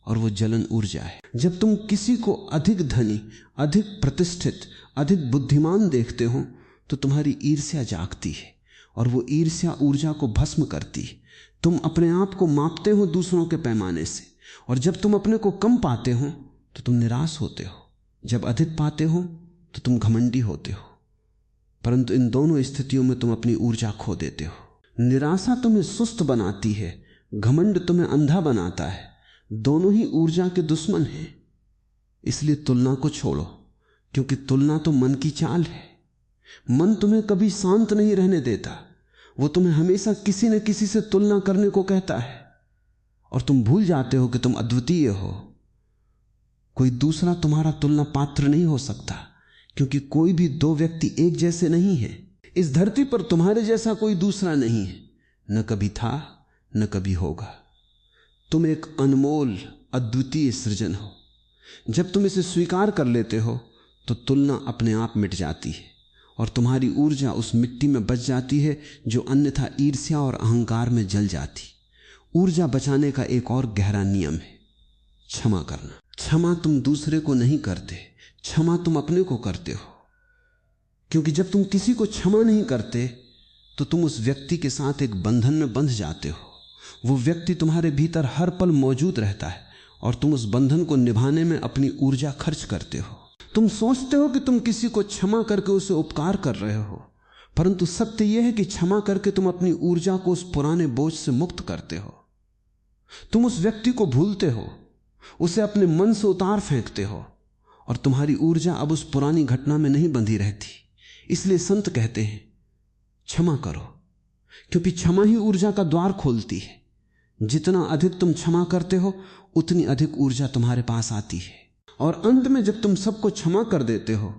और वो जलन ऊर्जा है। जब तुम किसी को अधिक धनी, अधिक प्रतिष्ठित, अधिक बुद्धिमान देखते हो तो तुम्हारी ईर्ष्या जागती है, और वो ईर्ष्या ऊर्जा को भस्म करती है। तुम अपने आप को मापते हो दूसरों के पैमाने से, और जब तुम अपने को कम पाते हो तो तुम निराश होते हो। जब अधिक पाते हो तो तुम घमंडी होते हो। परंतु इन दोनों स्थितियों में तुम अपनी ऊर्जा खो देते हो। निराशा तुम्हें सुस्त बनाती है, घमंड तुम्हें अंधा बनाता है। दोनों ही ऊर्जा के दुश्मन हैं। इसलिए तुलना को छोड़ो, क्योंकि तुलना तो मन की चाल है। मन तुम्हें कभी शांत नहीं रहने देता। वो तुम्हें हमेशा किसी न किसी से तुलना करने को कहता है, और तुम भूल जाते हो कि तुम अद्वितीय हो। कोई दूसरा तुम्हारा तुलना पात्र नहीं हो सकता, क्योंकि कोई भी दो व्यक्ति एक जैसे नहीं है। इस धरती पर तुम्हारे जैसा कोई दूसरा नहीं है, न कभी था न कभी होगा। तुम एक अनमोल अद्वितीय सृजन हो। जब तुम इसे स्वीकार कर लेते हो तो तुलना अपने आप मिट जाती है, और तुम्हारी ऊर्जा उस मिट्टी में बच जाती है जो अन्यथा ईर्ष्या और अहंकार में जल जाती। ऊर्जा बचाने का एक और गहरा नियम है क्षमा करना। क्षमा तुम दूसरे को नहीं करते, क्षमा तुम अपने को करते हो। क्योंकि जब तुम किसी को क्षमा नहीं करते तो तुम उस व्यक्ति के साथ एक बंधन में बंध जाते हो। वो व्यक्ति तुम्हारे भीतर हर पल मौजूद रहता है, और तुम उस बंधन को निभाने में अपनी ऊर्जा खर्च करते हो। तुम सोचते हो कि तुम किसी को क्षमा करके उसे उपकार कर रहे हो, परंतु सत्य यह है कि क्षमा करके तुम अपनी ऊर्जा को उस पुराने बोझ से मुक्त करते हो। तुम उस व्यक्ति को भूलते हो, उसे अपने मन से उतार फेंकते हो, और तुम्हारी ऊर्जा अब उस पुरानी घटना में नहीं बंधी रहती। इसलिए संत कहते हैं क्षमा करो, क्योंकि क्षमा ही ऊर्जा का द्वार खोलती है। जितना अधिक तुम क्षमा करते हो उतनी अधिक ऊर्जा तुम्हारे पास आती है। और अंत में जब तुम सबको क्षमा कर देते हो,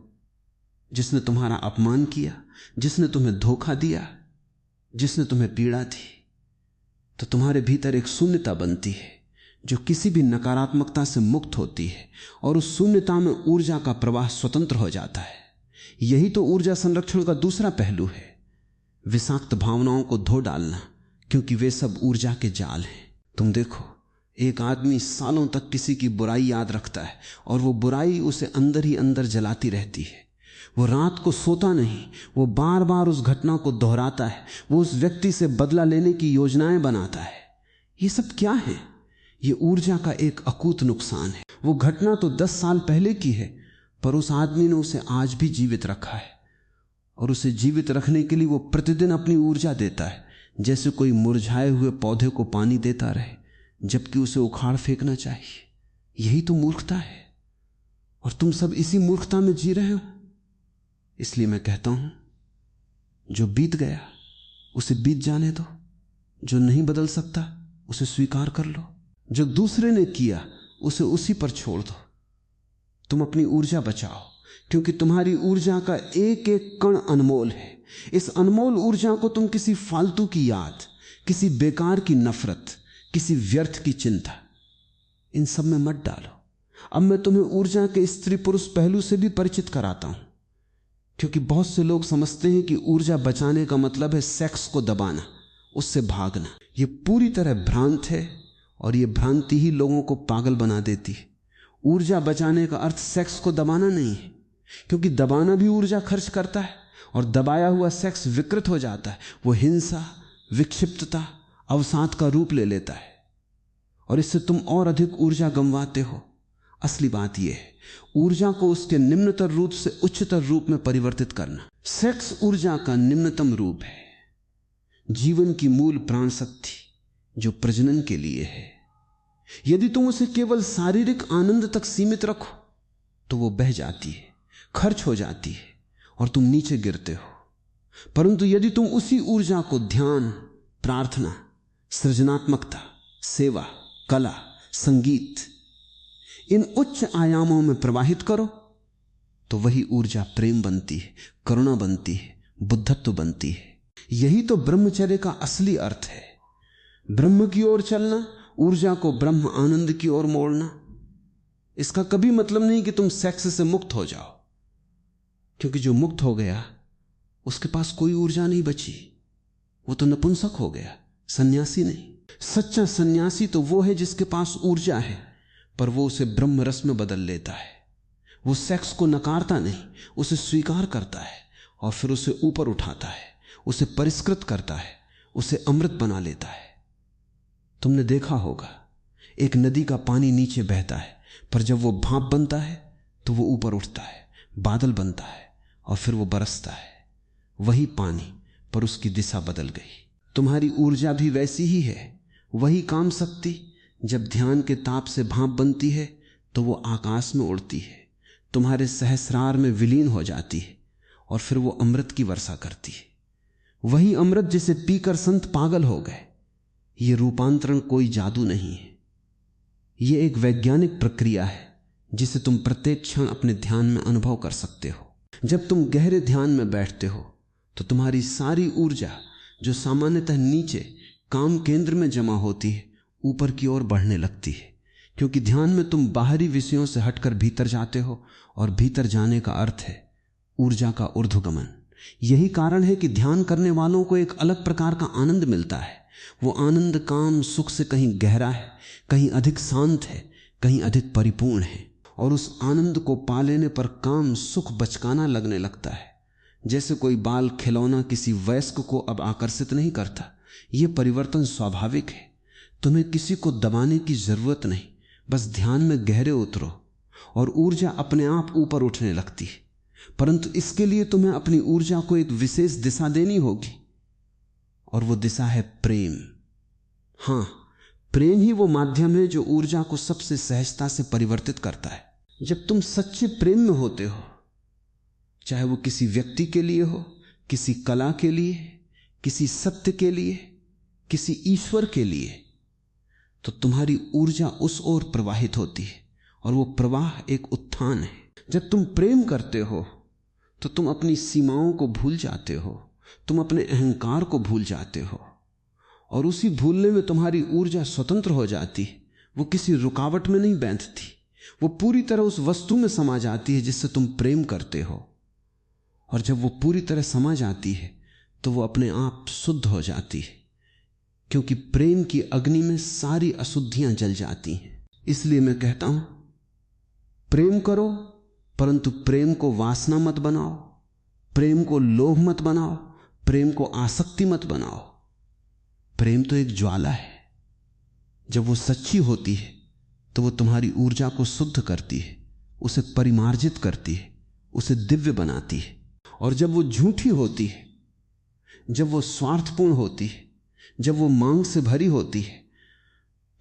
जिसने तुम्हारा अपमान किया, जिसने तुम्हें धोखा दिया, जिसने तुम्हें पीड़ा दी, तो तुम्हारे भीतर एक शून्यता बनती है जो किसी भी नकारात्मकता से मुक्त होती है, और उस शून्यता में ऊर्जा का प्रवाह स्वतंत्र हो जाता है। यही तो ऊर्जा संरक्षण का दूसरा पहलू है, विषाक्त भावनाओं को धो डालना, क्योंकि वे सब ऊर्जा के जाल हैं। तुम देखो, एक आदमी सालों तक किसी की बुराई याद रखता है और वो बुराई उसे अंदर ही अंदर जलाती रहती है। वो रात को सोता नहीं, वो बार बार उस घटना को दोहराता है, वो उस व्यक्ति से बदला लेने की योजनाएं बनाता है। ये सब क्या है? ये ऊर्जा का एक अकूत नुकसान है। वो घटना तो 10 साल पहले की है, पर उस आदमी ने उसे आज भी जीवित रखा है, और उसे जीवित रखने के लिए वो प्रतिदिन अपनी ऊर्जा देता है, जैसे कोई मुरझाए हुए पौधे को पानी देता रहे जबकि उसे उखाड़ फेंकना चाहिए। यही तो मूर्खता है, और तुम सब इसी मूर्खता में जी रहे हो। इसलिए मैं कहता हूं, जो बीत गया उसे बीत जाने दो, जो नहीं बदल सकता उसे स्वीकार कर लो, जो दूसरे ने किया उसे उसी पर छोड़ दो। तुम अपनी ऊर्जा बचाओ, क्योंकि तुम्हारी ऊर्जा का एक एक कण अनमोल है। इस अनमोल ऊर्जा को तुम किसी फालतू की याद, किसी बेकार की नफरत, किसी व्यर्थ की चिंता, इन सब में मत डालो। अब मैं तुम्हें ऊर्जा के स्त्री पुरुष पहलू से भी परिचित कराता हूं, क्योंकि बहुत से लोग समझते हैं कि ऊर्जा बचाने का मतलब है सेक्स को दबाना, उससे भागना। यह पूरी तरह भ्रांत है, और यह भ्रांति ही लोगों को पागल बना देती है। ऊर्जा बचाने का अर्थ सेक्स को दबाना नहीं है, क्योंकि दबाना भी ऊर्जा खर्च करता है, और दबाया हुआ सेक्स विकृत हो जाता है। वो हिंसा, विक्षिप्तता, अवसाद का रूप ले लेता है, और इससे तुम और अधिक ऊर्जा गंवाते हो। असली बात यह है, ऊर्जा को उसके निम्नतर रूप से उच्चतर रूप में परिवर्तित करना। सेक्स ऊर्जा का निम्नतम रूप है, जीवन की मूल प्राण शक्ति जो प्रजनन के लिए है। यदि तुम उसे केवल शारीरिक आनंद तक सीमित रखो तो वो बह जाती है, खर्च हो जाती है, और तुम नीचे गिरते हो। परंतु यदि तुम उसी ऊर्जा को ध्यान, प्रार्थना, सृजनात्मकता, सेवा, कला, संगीत, इन उच्च आयामों में प्रवाहित करो, तो वही ऊर्जा प्रेम बनती है, करुणा बनती है, बुद्धत्व बनती है। यही तो ब्रह्मचर्य का असली अर्थ है। ब्रह्म की ओर चलना, ऊर्जा को ब्रह्म आनंद की ओर मोड़ना। इसका कभी मतलब नहीं कि तुम सेक्स से मुक्त हो जाओ, क्योंकि जो मुक्त हो गया उसके पास कोई ऊर्जा नहीं बची, वो तो नपुंसक हो गया, सन्यासी नहीं। सच्चा सन्यासी तो वो है जिसके पास ऊर्जा है, पर वो उसे ब्रह्म रस में बदल लेता है। वो सेक्स को नकारता नहीं, उसे स्वीकार करता है, और फिर उसे ऊपर उठाता है, उसे परिष्कृत करता है, उसे अमृत बना लेता है। तुमने देखा होगा, एक नदी का पानी नीचे बहता है, पर जब वो भाप बनता है तो वो ऊपर उठता है, बादल बनता है, और फिर वो बरसता है। वही पानी, पर उसकी दिशा बदल गई। तुम्हारी ऊर्जा भी वैसी ही है। वही काम शक्ति जब ध्यान के ताप से भाप बनती है तो वो आकाश में उड़ती है, तुम्हारे सहस्रार में विलीन हो जाती है, और फिर वो अमृत की वर्षा करती है। वही अमृत जिसे पीकर संत पागल हो गए। ये रूपांतरण कोई जादू नहीं है, ये एक वैज्ञानिक प्रक्रिया है जिसे तुम प्रत्येक क्षण अपने ध्यान में अनुभव कर सकते हो। जब तुम गहरे ध्यान में बैठते हो तो तुम्हारी सारी ऊर्जा जो सामान्यतः नीचे काम केंद्र में जमा होती है, ऊपर की ओर बढ़ने लगती है, क्योंकि ध्यान में तुम बाहरी विषयों से हटकर भीतर जाते हो, और भीतर जाने का अर्थ है ऊर्जा का ऊर्ध्वगमन। यही कारण है कि ध्यान करने वालों को एक अलग प्रकार का आनंद मिलता है। वो आनंद काम सुख से कहीं गहरा है, कहीं अधिक शांत है, कहीं अधिक परिपूर्ण है, और उस आनंद को पा लेने पर काम सुख बचकाना लगने लगता है। जैसे कोई बाल खिलौना किसी वयस्क को अब आकर्षित नहीं करता। यह परिवर्तन स्वाभाविक है। तुम्हें किसी को दबाने की जरूरत नहीं, बस ध्यान में गहरे उतरो और ऊर्जा अपने आप ऊपर उठने लगती है। परंतु इसके लिए तुम्हें अपनी ऊर्जा को एक विशेष दिशा देनी होगी, और वो दिशा है प्रेम। हां, प्रेम ही वो माध्यम है जो ऊर्जा को सबसे सहजता से परिवर्तित करता है। जब तुम सच्चे प्रेम में होते हो, चाहे वो किसी व्यक्ति के लिए हो, किसी कला के लिए, किसी सत्य के लिए, किसी ईश्वर के लिए, तो तुम्हारी ऊर्जा उस ओर प्रवाहित होती है, और वो प्रवाह एक उत्थान है। जब तुम प्रेम करते हो तो तुम अपनी सीमाओं को भूल जाते हो, तुम अपने अहंकार को भूल जाते हो, और उसी भूलने में तुम्हारी ऊर्जा स्वतंत्र हो जाती है। वो किसी रुकावट में नहीं बैंधती, वो पूरी तरह उस वस्तु में समा जाती है जिससे तुम प्रेम करते हो। और जब वो पूरी तरह समा जाती है तो वो अपने आप शुद्ध हो जाती है, क्योंकि प्रेम की अग्नि में सारी अशुद्धियां जल जाती हैं। इसलिए मैं कहता हूं, प्रेम करो, परंतु प्रेम को वासना मत बनाओ, प्रेम को लोभ मत बनाओ, प्रेम को आसक्ति मत बनाओ। प्रेम तो एक ज्वाला है। जब वो सच्ची होती है तो वो तुम्हारी ऊर्जा को शुद्ध करती है, उसे परिमार्जित करती है, उसे दिव्य बनाती है। और जब वो झूठी होती है, जब वो स्वार्थपूर्ण होती है, जब वो मांग से भरी होती है,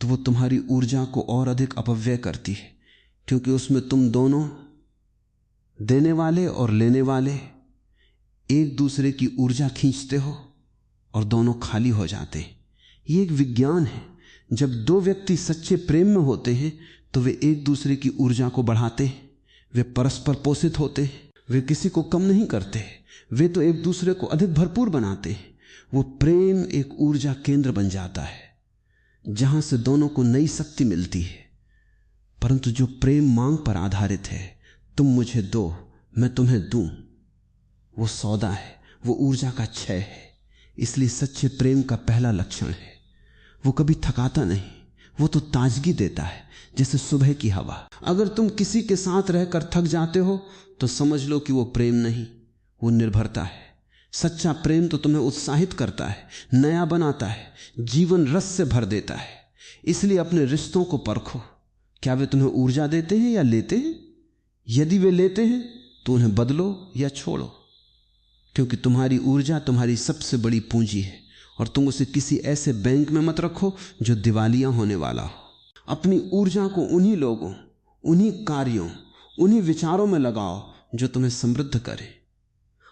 तो वो तुम्हारी ऊर्जा को और अधिक अपव्यय करती है, क्योंकि उसमें तुम दोनों, देने वाले और लेने वाले, एक दूसरे की ऊर्जा खींचते हो और दोनों खाली हो जाते हैं। ये एक विज्ञान है। जब दो व्यक्ति सच्चे प्रेम में होते हैं तो वे एक दूसरे की ऊर्जा को बढ़ाते हैं, वे परस्पर पोषित होते हैं, वे किसी को कम नहीं करते, वे तो एक दूसरे को अधिक भरपूर बनाते हैं। वो प्रेम एक ऊर्जा केंद्र बन जाता है जहां से दोनों को नई शक्ति मिलती है। परंतु जो प्रेम मांग पर आधारित है, तुम मुझे दो मैं तुम्हें दूं, वो सौदा है, वो ऊर्जा का क्षय है। इसलिए सच्चे प्रेम का पहला लक्षण है, वो कभी थकाता नहीं, वो तो ताजगी देता है जैसे सुबह की हवा। अगर तुम किसी के साथ रहकर थक जाते हो तो समझ लो कि वो प्रेम नहीं, वो निर्भरता है। सच्चा प्रेम तो तुम्हें उत्साहित करता है, नया बनाता है, जीवन रस से भर देता है। इसलिए अपने रिश्तों को परखो, क्या वे तुम्हें ऊर्जा देते हैं या लेते हैं? यदि वे लेते हैं तो उन्हें बदलो या छोड़ो, क्योंकि तुम्हारी ऊर्जा तुम्हारी सबसे बड़ी पूंजी है और तुम उसे किसी ऐसे बैंक में मत रखो जो दिवालिया होने वाला हो। अपनी ऊर्जा को उन्हीं लोगों, उन्हीं कार्यों, उन्हीं विचारों में लगाओ जो तुम्हें समृद्ध करे,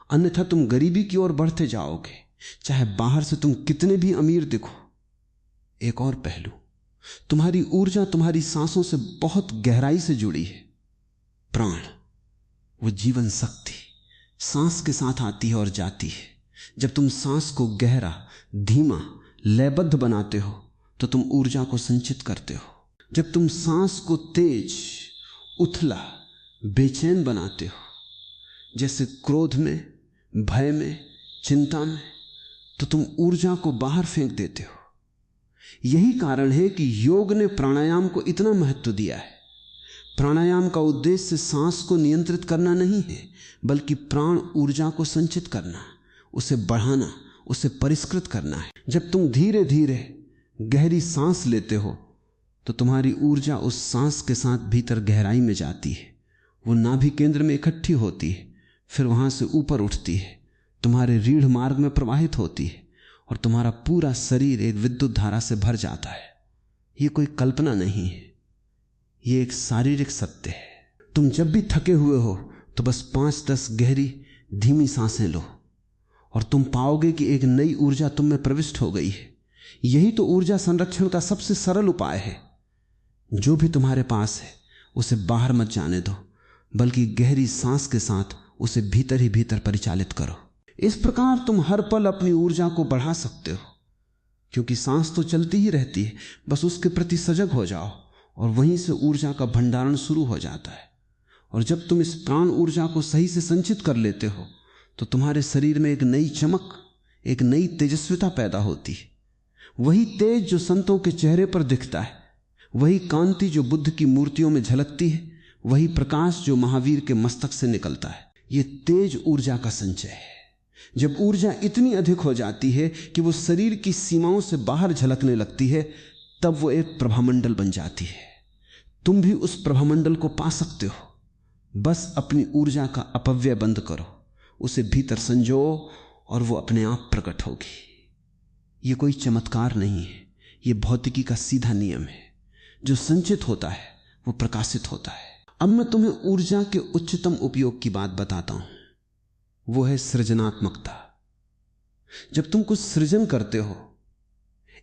अन्यथा तुम गरीबी की ओर बढ़ते जाओगे, चाहे बाहर से तुम कितने भी अमीर दिखो। एक और पहलू, तुम्हारी ऊर्जा तुम्हारी सांसों से बहुत गहराई से जुड़ी है। प्राण, वो जीवन शक्ति सांस के साथ आती है और जाती है। जब तुम सांस को गहरा, धीमा, लयबद्ध बनाते हो तो तुम ऊर्जा को संचित करते हो। जब तुम सांस को तेज, उथला, बेचैन बनाते हो, जैसे क्रोध में, भय में, चिंता में, तो तुम ऊर्जा को बाहर फेंक देते हो। यही कारण है कि योग ने प्राणायाम को इतना महत्व दिया है। प्राणायाम का उद्देश्य सांस को नियंत्रित करना नहीं है, बल्कि प्राण ऊर्जा को संचित करना, उसे बढ़ाना, उसे परिष्कृत करना है। जब तुम धीरे धीरे गहरी सांस लेते हो तो तुम्हारी ऊर्जा उस सांस के साथ भीतर गहराई में जाती है, वो नाभि केंद्र में इकट्ठी होती है, फिर वहां से ऊपर उठती है, तुम्हारे रीढ़ मार्ग में प्रवाहित होती है और तुम्हारा पूरा शरीर एक विद्युत धारा से भर जाता है। ये कोई कल्पना नहीं है, ये एक शारीरिक सत्य है। तुम जब भी थके हुए हो तो बस 5-10 गहरी धीमी सांसें लो और तुम पाओगे कि एक नई ऊर्जा तुम में प्रविष्ट हो गई है। यही तो ऊर्जा संरक्षण का सबसे सरल उपाय है। जो भी तुम्हारे पास है उसे बाहर मत जाने दो, बल्कि गहरी सांस के साथ उसे भीतर ही भीतर परिचालित करो। इस प्रकार तुम हर पल अपनी ऊर्जा को बढ़ा सकते हो, क्योंकि सांस तो चलती ही रहती है। बस उसके प्रति सजग हो जाओ और वहीं से ऊर्जा का भंडारण शुरू हो जाता है। और जब तुम इस प्राण ऊर्जा को सही से संचित कर लेते हो तो तुम्हारे शरीर में एक नई चमक, एक नई तेजस्विता पैदा होती है। वही तेज जो संतों के चेहरे पर दिखता है, वही कांति जो बुद्ध की मूर्तियों में झलकती है, वही प्रकाश जो महावीर के मस्तक से निकलता है। ये तेज ऊर्जा का संचय है। जब ऊर्जा इतनी अधिक हो जाती है कि वो शरीर की सीमाओं से बाहर झलकने लगती है, तब वो एक प्रभामंडल बन जाती है। तुम भी उस प्रभामंडल को पा सकते हो। बस अपनी ऊर्जा का अपव्यय बंद करो, उसे भीतर संजो और वो अपने आप प्रकट होगी। ये कोई चमत्कार नहीं है, ये भौतिकी का सीधा नियम है। जो संचित होता है वो प्रकाशित होता है। अब मैं तुम्हें ऊर्जा के उच्चतम उपयोग की बात बताता हूं, वो है सृजनात्मकता। जब तुम कुछ सृजन करते हो,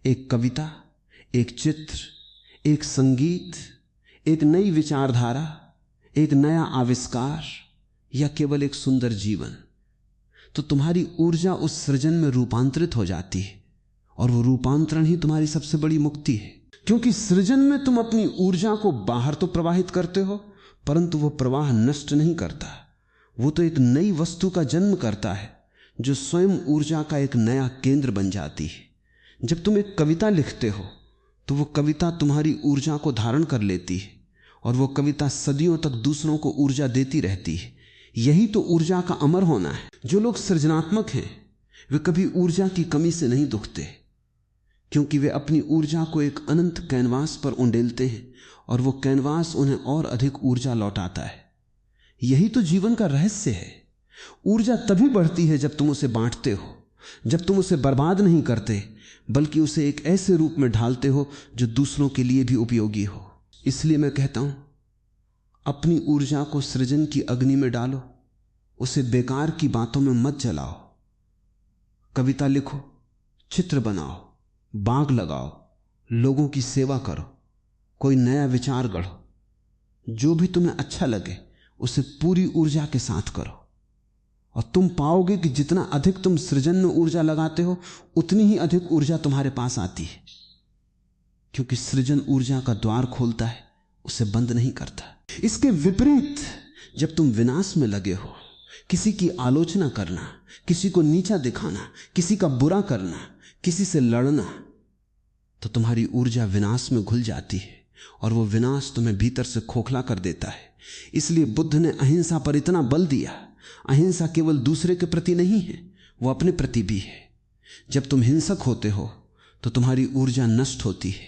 एक कविता, एक चित्र, एक संगीत, एक नई विचारधारा, एक नया आविष्कार या केवल एक सुंदर जीवन, तो तुम्हारी ऊर्जा उस सृजन में रूपांतरित हो जाती है और वो रूपांतरण ही तुम्हारी सबसे बड़ी मुक्ति है। क्योंकि सृजन में तुम अपनी ऊर्जा को बाहर तो प्रवाहित करते हो, परंतु वो प्रवाह नष्ट नहीं करता। वो तो एक नई वस्तु का जन्म करता है जो स्वयं ऊर्जा का एक नया केंद्र बन जाती है। जब तुम एक कविता लिखते हो तो वो कविता तुम्हारी ऊर्जा को धारण कर लेती है और वो कविता सदियों तक दूसरों को ऊर्जा देती रहती है। यही तो ऊर्जा का अमर होना है। जो लोग सृजनात्मक हैं वे कभी ऊर्जा की कमी से नहीं दुखते, क्योंकि वे अपनी ऊर्जा को एक अनंत कैनवास पर उंडेलते हैं और वो कैनवास उन्हें और अधिक ऊर्जा लौटाता है। यही तो जीवन का रहस्य है। ऊर्जा तभी बढ़ती है जब तुम उसे बांटते हो, जब तुम उसे बर्बाद नहीं करते बल्कि उसे एक ऐसे रूप में ढालते हो जो दूसरों के लिए भी उपयोगी हो। इसलिए मैं कहता हूं, अपनी ऊर्जा को सृजन की अग्नि में डालो, उसे बेकार की बातों में मत जलाओ। कविता लिखो, चित्र बनाओ, बाग लगाओ, लोगों की सेवा करो, कोई नया विचार गढ़ो। जो भी तुम्हें अच्छा लगे उसे पूरी ऊर्जा के साथ करो और तुम पाओगे कि जितना अधिक तुम सृजन में ऊर्जा लगाते हो उतनी ही अधिक ऊर्जा तुम्हारे पास आती है, क्योंकि सृजन ऊर्जा का द्वार खोलता है, उसे बंद नहीं करता। इसके विपरीत जब तुम विनाश में लगे हो, किसी की आलोचना करना, किसी को नीचा दिखाना, किसी का बुरा करना, किसी से लड़ना, तो तुम्हारी ऊर्जा विनाश में घुल जाती है और वो विनाश तुम्हें भीतर से खोखला कर देता है। इसलिए बुद्ध ने अहिंसा पर इतना बल दिया। अहिंसा केवल दूसरे के प्रति नहीं है, वो अपने प्रति भी है। जब तुम हिंसक होते हो तो तुम्हारी ऊर्जा नष्ट होती है,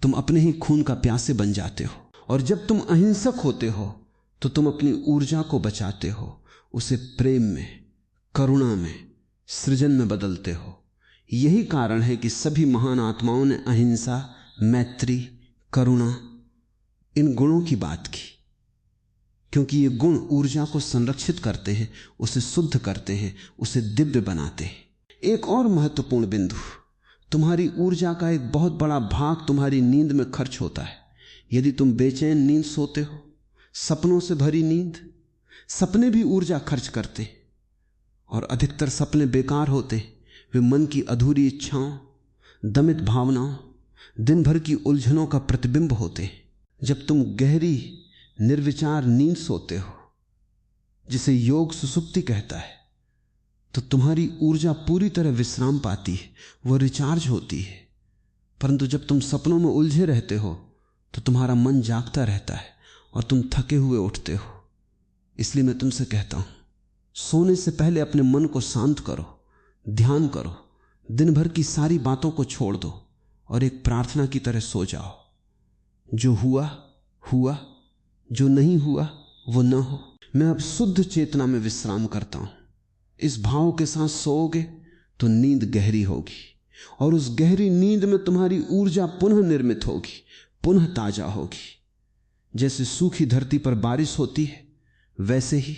तुम अपने ही खून का प्यासे बन जाते हो। और जब तुम अहिंसक होते हो तो तुम अपनी ऊर्जा को बचाते हो, उसे प्रेम में, करुणा में, सृजन में बदलते हो। यही कारण है कि सभी महान आत्माओं ने अहिंसा, मैत्री, करुणा, इन गुणों की बात की, क्योंकि ये गुण ऊर्जा को संरक्षित करते हैं, उसे शुद्ध करते हैं, उसे दिव्य बनाते हैं। एक और महत्वपूर्ण बिंदु, तुम्हारी ऊर्जा का एक बहुत बड़ा भाग तुम्हारी नींद में खर्च होता है। यदि तुम बेचैन नींद सोते हो, सपनों से भरी नींद, सपने भी ऊर्जा खर्च करते और अधिकतर सपने बेकार होते। वे मन की अधूरी इच्छाओं, दमित भावनाओं, दिन भर की उलझनों का प्रतिबिंब होते। जब तुम गहरी निर्विचार नींद सोते हो, जिसे योग सुसुप्ति कहता है, तो तुम्हारी ऊर्जा पूरी तरह विश्राम पाती है, वह रिचार्ज होती है। परंतु जब तुम सपनों में उलझे रहते हो तो तुम्हारा मन जागता रहता है और तुम थके हुए उठते हो। इसलिए मैं तुमसे कहता हूं, सोने से पहले अपने मन को शांत करो, ध्यान करो, दिन भर की सारी बातों को छोड़ दो और एक प्रार्थना की तरह सो जाओ। जो हुआ हुआ, जो नहीं हुआ वो न हो। मैं अब शुद्ध चेतना में विश्राम करता हूं। इस भाव के साथ सोओगे तो नींद गहरी होगी और उस गहरी नींद में तुम्हारी ऊर्जा पुनः निर्मित होगी, पुनः ताजा होगी। जैसे सूखी धरती पर बारिश होती है, वैसे ही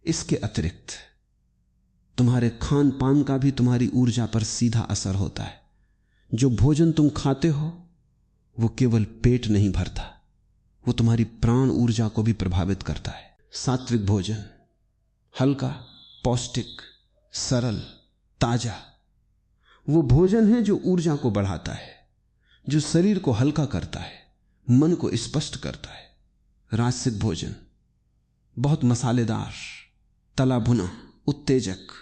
इसके अतिरिक्त तुम्हारे खान पान का भी तुम्हारी ऊर्जा पर सीधा असर होता है। जो भोजन तुम खाते हो वो केवल पेट नहीं भरता, वो तुम्हारी प्राण ऊर्जा को भी प्रभावित करता है। सात्विक भोजन हल्का, पौष्टिक, सरल, ताजा, वो भोजन है जो ऊर्जा को बढ़ाता है, जो शरीर को हल्का करता है, मन को स्पष्ट करता है। राजसिक भोजन बहुत मसालेदार, तला भुना, उत्तेजक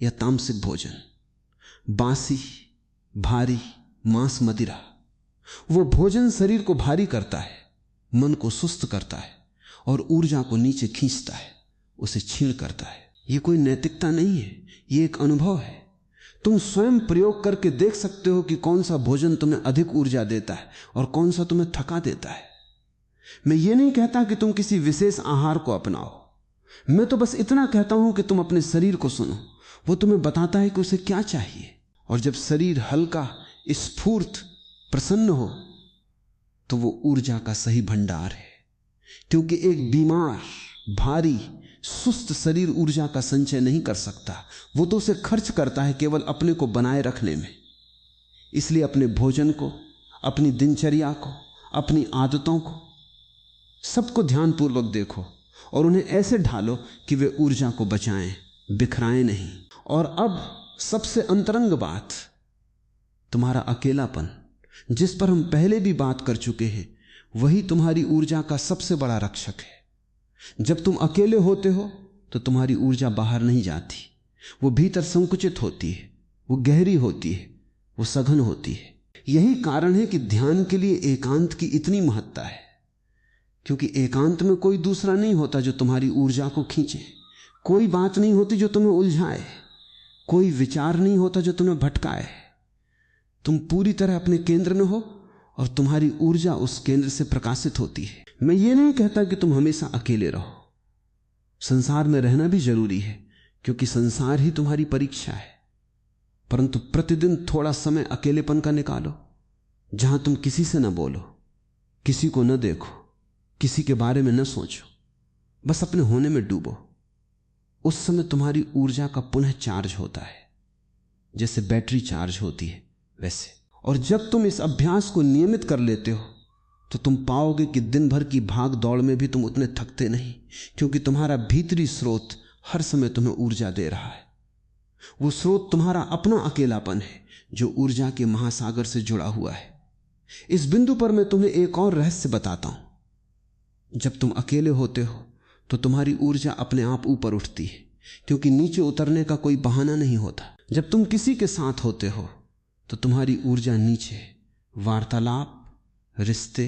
या तामसिक भोजन, बासी, भारी, मांस, मदिरा, वो भोजन शरीर को भारी करता है, मन को सुस्त करता है और ऊर्जा को नीचे खींचता है, उसे छीण करता है। ये कोई नैतिकता नहीं है, ये एक अनुभव है। तुम स्वयं प्रयोग करके देख सकते हो कि कौन सा भोजन तुम्हें अधिक ऊर्जा देता है और कौन सा तुम्हें थका देता है। मैं ये नहीं कहता कि तुम किसी विशेष आहार को अपनाओ, मैं तो बस इतना कहता हूं कि तुम अपने शरीर को सुनो, वो तुम्हें बताता है कि उसे क्या चाहिए। और जब शरीर हल्का, स्फूर्त, प्रसन्न हो तो वो ऊर्जा का सही भंडार है। क्योंकि एक बीमार, भारी, सुस्त शरीर ऊर्जा का संचय नहीं कर सकता, वो तो उसे खर्च करता है केवल अपने को बनाए रखने में। इसलिए अपने भोजन को, अपनी दिनचर्या को, अपनी आदतों को, सबको ध्यानपूर्वक देखो और उन्हें ऐसे ढालो कि वे ऊर्जा को बचाएं, बिखराएं नहीं। और अब सबसे अंतरंग बात, तुम्हारा अकेलापन, जिस पर हम पहले भी बात कर चुके हैं, वही तुम्हारी ऊर्जा का सबसे बड़ा रक्षक है। जब तुम अकेले होते हो तो तुम्हारी ऊर्जा बाहर नहीं जाती, वो भीतर संकुचित होती है, वो गहरी होती है, वो सघन होती है। यही कारण है कि ध्यान के लिए एकांत की इतनी महत्ता है, क्योंकि एकांत में कोई दूसरा नहीं होता जो तुम्हारी ऊर्जा को खींचे, कोई बात नहीं होती जो तुम्हें उलझाए, कोई विचार नहीं होता जो तुम्हें भटकाए। तुम पूरी तरह अपने केंद्र में हो और तुम्हारी ऊर्जा उस केंद्र से प्रकाशित होती है। मैं ये नहीं कहता कि तुम हमेशा अकेले रहो, संसार में रहना भी जरूरी है क्योंकि संसार ही तुम्हारी परीक्षा है, परंतु प्रतिदिन थोड़ा समय अकेलेपन का निकालो, जहां तुम किसी से न बोलो, किसी को न देखो, किसी के बारे में न सोचो, बस अपने होने में डूबो। उस समय तुम्हारी ऊर्जा का पुनः चार्ज होता है, जैसे बैटरी चार्ज होती है वैसे। और जब तुम इस अभ्यास को नियमित कर लेते हो तो तुम पाओगे कि दिन भर की भाग दौड़ में भी तुम उतने थकते नहीं, क्योंकि तुम्हारा भीतरी स्रोत हर समय तुम्हें ऊर्जा दे रहा है। वो स्रोत तुम्हारा अपना अकेलापन है जो ऊर्जा के महासागर से जुड़ा हुआ है। इस बिंदु पर मैं तुम्हें एक और रहस्य बताता हूं। जब तुम अकेले होते हो तो तुम्हारी ऊर्जा अपने आप ऊपर उठती है, क्योंकि नीचे उतरने का कोई बहाना नहीं होता। जब तुम किसी के साथ होते हो तो तुम्हारी ऊर्जा नीचे वार्तालाप, रिश्ते,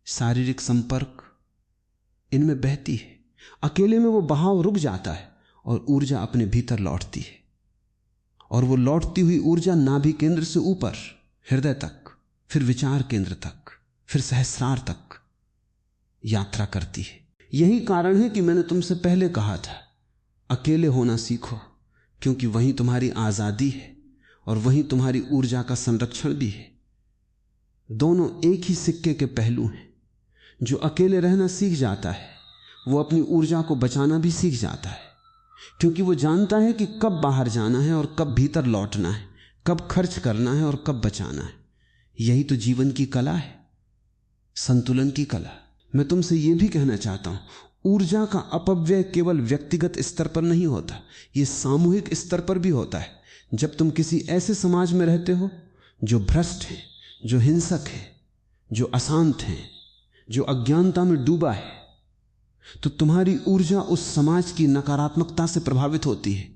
शारीरिक संपर्क, इनमें बहती है। अकेले में वो बहाव रुक जाता है और ऊर्जा अपने भीतर लौटती है, और वो लौटती हुई ऊर्जा नाभि केंद्र से ऊपर हृदय तक, फिर विचार केंद्र तक, फिर सहस्रार तक यात्रा करती है। यही कारण है कि मैंने तुमसे पहले कहा था, अकेले होना सीखो, क्योंकि वहीं तुम्हारी आजादी है और वहीं तुम्हारी ऊर्जा का संरक्षण भी है। दोनों एक ही सिक्के के पहलू हैं। जो अकेले रहना सीख जाता है वो अपनी ऊर्जा को बचाना भी सीख जाता है, क्योंकि वो जानता है कि कब बाहर जाना है और कब भीतर लौटना है, कब खर्च करना है और कब बचाना है। यही तो जीवन की कला है, संतुलन की कला। मैं तुमसे यह भी कहना चाहता हूं, ऊर्जा का अपव्यय केवल व्यक्तिगत स्तर पर नहीं होता, यह सामूहिक स्तर पर भी होता है। जब तुम किसी ऐसे समाज में रहते हो जो भ्रष्ट है, जो हिंसक है, जो अशांत है, जो अज्ञानता में डूबा है, तो तुम्हारी ऊर्जा उस समाज की नकारात्मकता से प्रभावित होती है,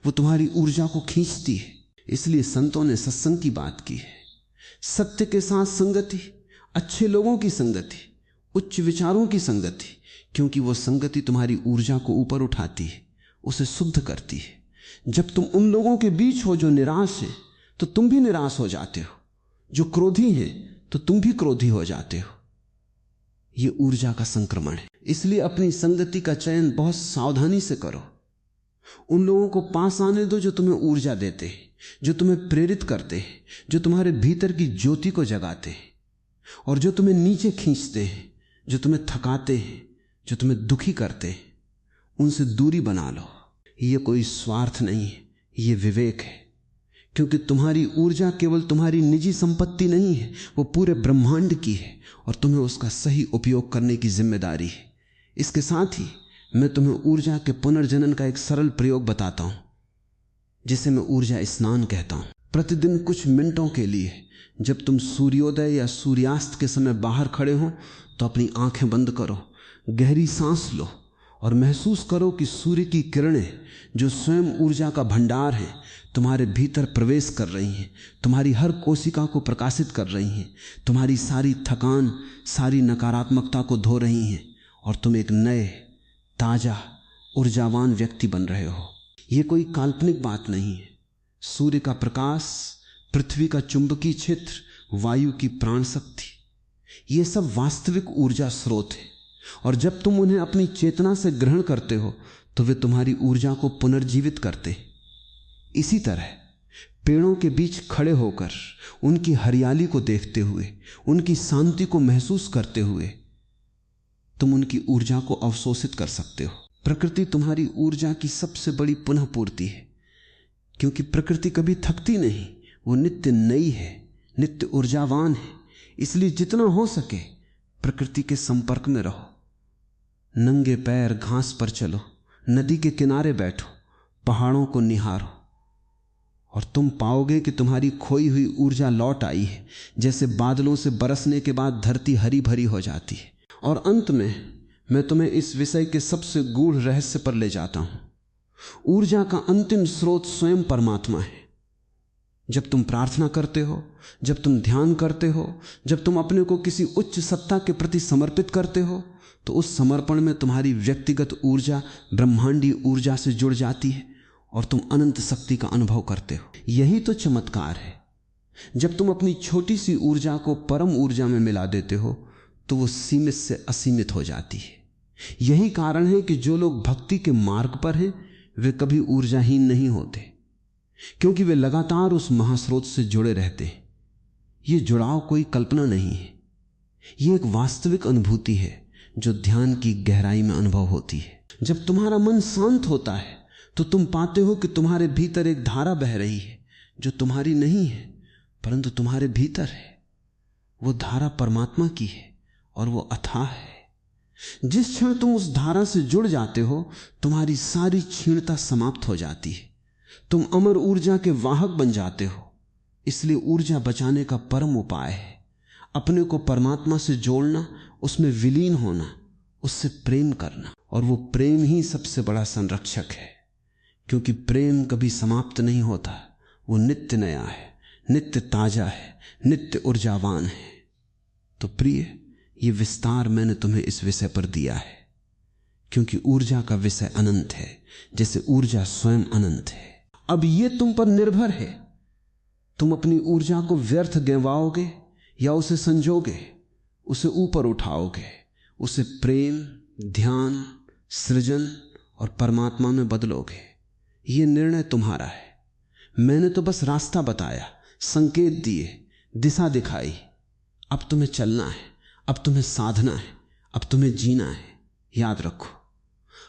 वो तुम्हारी ऊर्जा को खींचती है। इसलिए संतों ने सत्संग की बात की है, सत्य के साथ संगति, अच्छे लोगों की संगति, उच्च विचारों की संगति, क्योंकि वो संगति तुम्हारी ऊर्जा को ऊपर उठाती है, उसे शुद्ध करती है। जब तुम उन लोगों के बीच हो जो निराश हैं, तो तुम भी निराश हो जाते हो, जो क्रोधी हैं तो तुम भी क्रोधी हो जाते हो। यह ऊर्जा का संक्रमण है। इसलिए अपनी संगति का चयन बहुत सावधानी से करो। उन लोगों को पास आने दो जो तुम्हें ऊर्जा देते हैं, जो तुम्हें प्रेरित करते हैं, जो तुम्हारे भीतर की ज्योति को जगाते हैं, और जो तुम्हें नीचे खींचते हैं, जो तुम्हें थकाते हैं, जो तुम्हें दुखी करते हैं, उनसे दूरी बना लो। यह कोई स्वार्थ नहीं है, यह विवेक है, क्योंकि तुम्हारी ऊर्जा केवल तुम्हारी निजी संपत्ति नहीं है, वो पूरे ब्रह्मांड की है और तुम्हें उसका सही उपयोग करने की जिम्मेदारी है। इसके साथ ही मैं तुम्हें ऊर्जा के पुनर्जनन का एक सरल प्रयोग बताता हूं, जिसे मैं ऊर्जा स्नान कहता हूं। प्रतिदिन कुछ मिनटों के लिए जब तुम सूर्योदय या सूर्यास्त के समय बाहर खड़े हो तो अपनी आंखें बंद करो, गहरी सांस लो और महसूस करो कि सूर्य की किरणें, जो स्वयं ऊर्जा का भंडार है, तुम्हारे भीतर प्रवेश कर रही हैं, तुम्हारी हर कोशिका को प्रकाशित कर रही हैं, तुम्हारी सारी थकान, सारी नकारात्मकता को धो रही हैं, और तुम एक नए, ताजा, ऊर्जावान व्यक्ति बन रहे हो। यह कोई काल्पनिक बात नहीं है। सूर्य का प्रकाश, पृथ्वी का चुंबकीय क्षेत्र, वायु की प्राण शक्ति, ये सब वास्तविक ऊर्जा स्रोत है, और जब तुम उन्हें अपनी चेतना से ग्रहण करते हो तो वे तुम्हारी ऊर्जा को पुनर्जीवित करते। इसी तरह पेड़ों के बीच खड़े होकर उनकी हरियाली को देखते हुए, उनकी शांति को महसूस करते हुए तुम उनकी ऊर्जा को अवशोषित कर सकते हो। प्रकृति तुम्हारी ऊर्जा की सबसे बड़ी पुनः पूर्ति है, क्योंकि प्रकृति कभी थकती नहीं, वो नित्य नई है, नित्य ऊर्जावान है। इसलिए जितना हो सके प्रकृति के संपर्क में रहो। नंगे पैर घास पर चलो, नदी के किनारे बैठो, पहाड़ों को निहारो, और तुम पाओगे कि तुम्हारी खोई हुई ऊर्जा लौट आई है, जैसे बादलों से बरसने के बाद धरती हरी भरी हो जाती है। और अंत में मैं तुम्हें इस विषय के सबसे गूढ़ रहस्य पर ले जाता हूं। ऊर्जा का अंतिम स्रोत स्वयं परमात्मा है। जब तुम प्रार्थना करते हो, जब तुम ध्यान करते हो, जब तुम अपने को किसी उच्च सत्ता के प्रति समर्पित करते हो, तो उस समर्पण में तुम्हारी व्यक्तिगत ऊर्जा ब्रह्मांडीय ऊर्जा से जुड़ जाती है और तुम अनंत शक्ति का अनुभव करते हो। यही तो चमत्कार है। जब तुम अपनी छोटी सी ऊर्जा को परम ऊर्जा में मिला देते हो तो वो सीमित से असीमित हो जाती है। यही कारण है कि जो लोग भक्ति के मार्ग पर हैं वे कभी ऊर्जाहीन नहीं होते, क्योंकि वे लगातार उस महास्रोत से जुड़े रहते हैं। ये जुड़ाव कोई कल्पना नहीं है, ये एक वास्तविक अनुभूति है जो ध्यान की गहराई में अनुभव होती है। जब तुम्हारा मन शांत होता है तो तुम पाते हो कि तुम्हारे भीतर एक धारा बह रही है जो तुम्हारी नहीं है परंतु तुम्हारे भीतर है। वो धारा परमात्मा की है और वो अथाह है। जिस क्षण तुम उस धारा से जुड़ जाते हो तुम्हारी सारी क्षीणता समाप्त हो जाती है। तुम अमर ऊर्जा के वाहक बन जाते हो। इसलिए ऊर्जा बचाने का परम उपाय है अपने को परमात्मा से जोड़ना, उसमें विलीन होना, उससे प्रेम करना। और वो प्रेम ही सबसे बड़ा संरक्षक है, क्योंकि प्रेम कभी समाप्त नहीं होता। वो नित्य नया है, नित्य ताजा है, नित्य ऊर्जावान है। तो प्रिय, ये विस्तार मैंने तुम्हें इस विषय पर दिया है क्योंकि ऊर्जा का विषय अनंत है, जैसे ऊर्जा स्वयं अनंत है। अब ये तुम पर निर्भर है, तुम अपनी ऊर्जा को व्यर्थ गंवाओगे या उसे संजोगे, उसे ऊपर उठाओगे, उसे प्रेम, ध्यान, सृजन और परमात्मा में बदलोगे। ये निर्णय तुम्हारा है। मैंने तो बस रास्ता बताया, संकेत दिए, दिशा दिखाई। अब तुम्हें चलना है, अब तुम्हें साधना है, अब तुम्हें जीना है। याद रखो,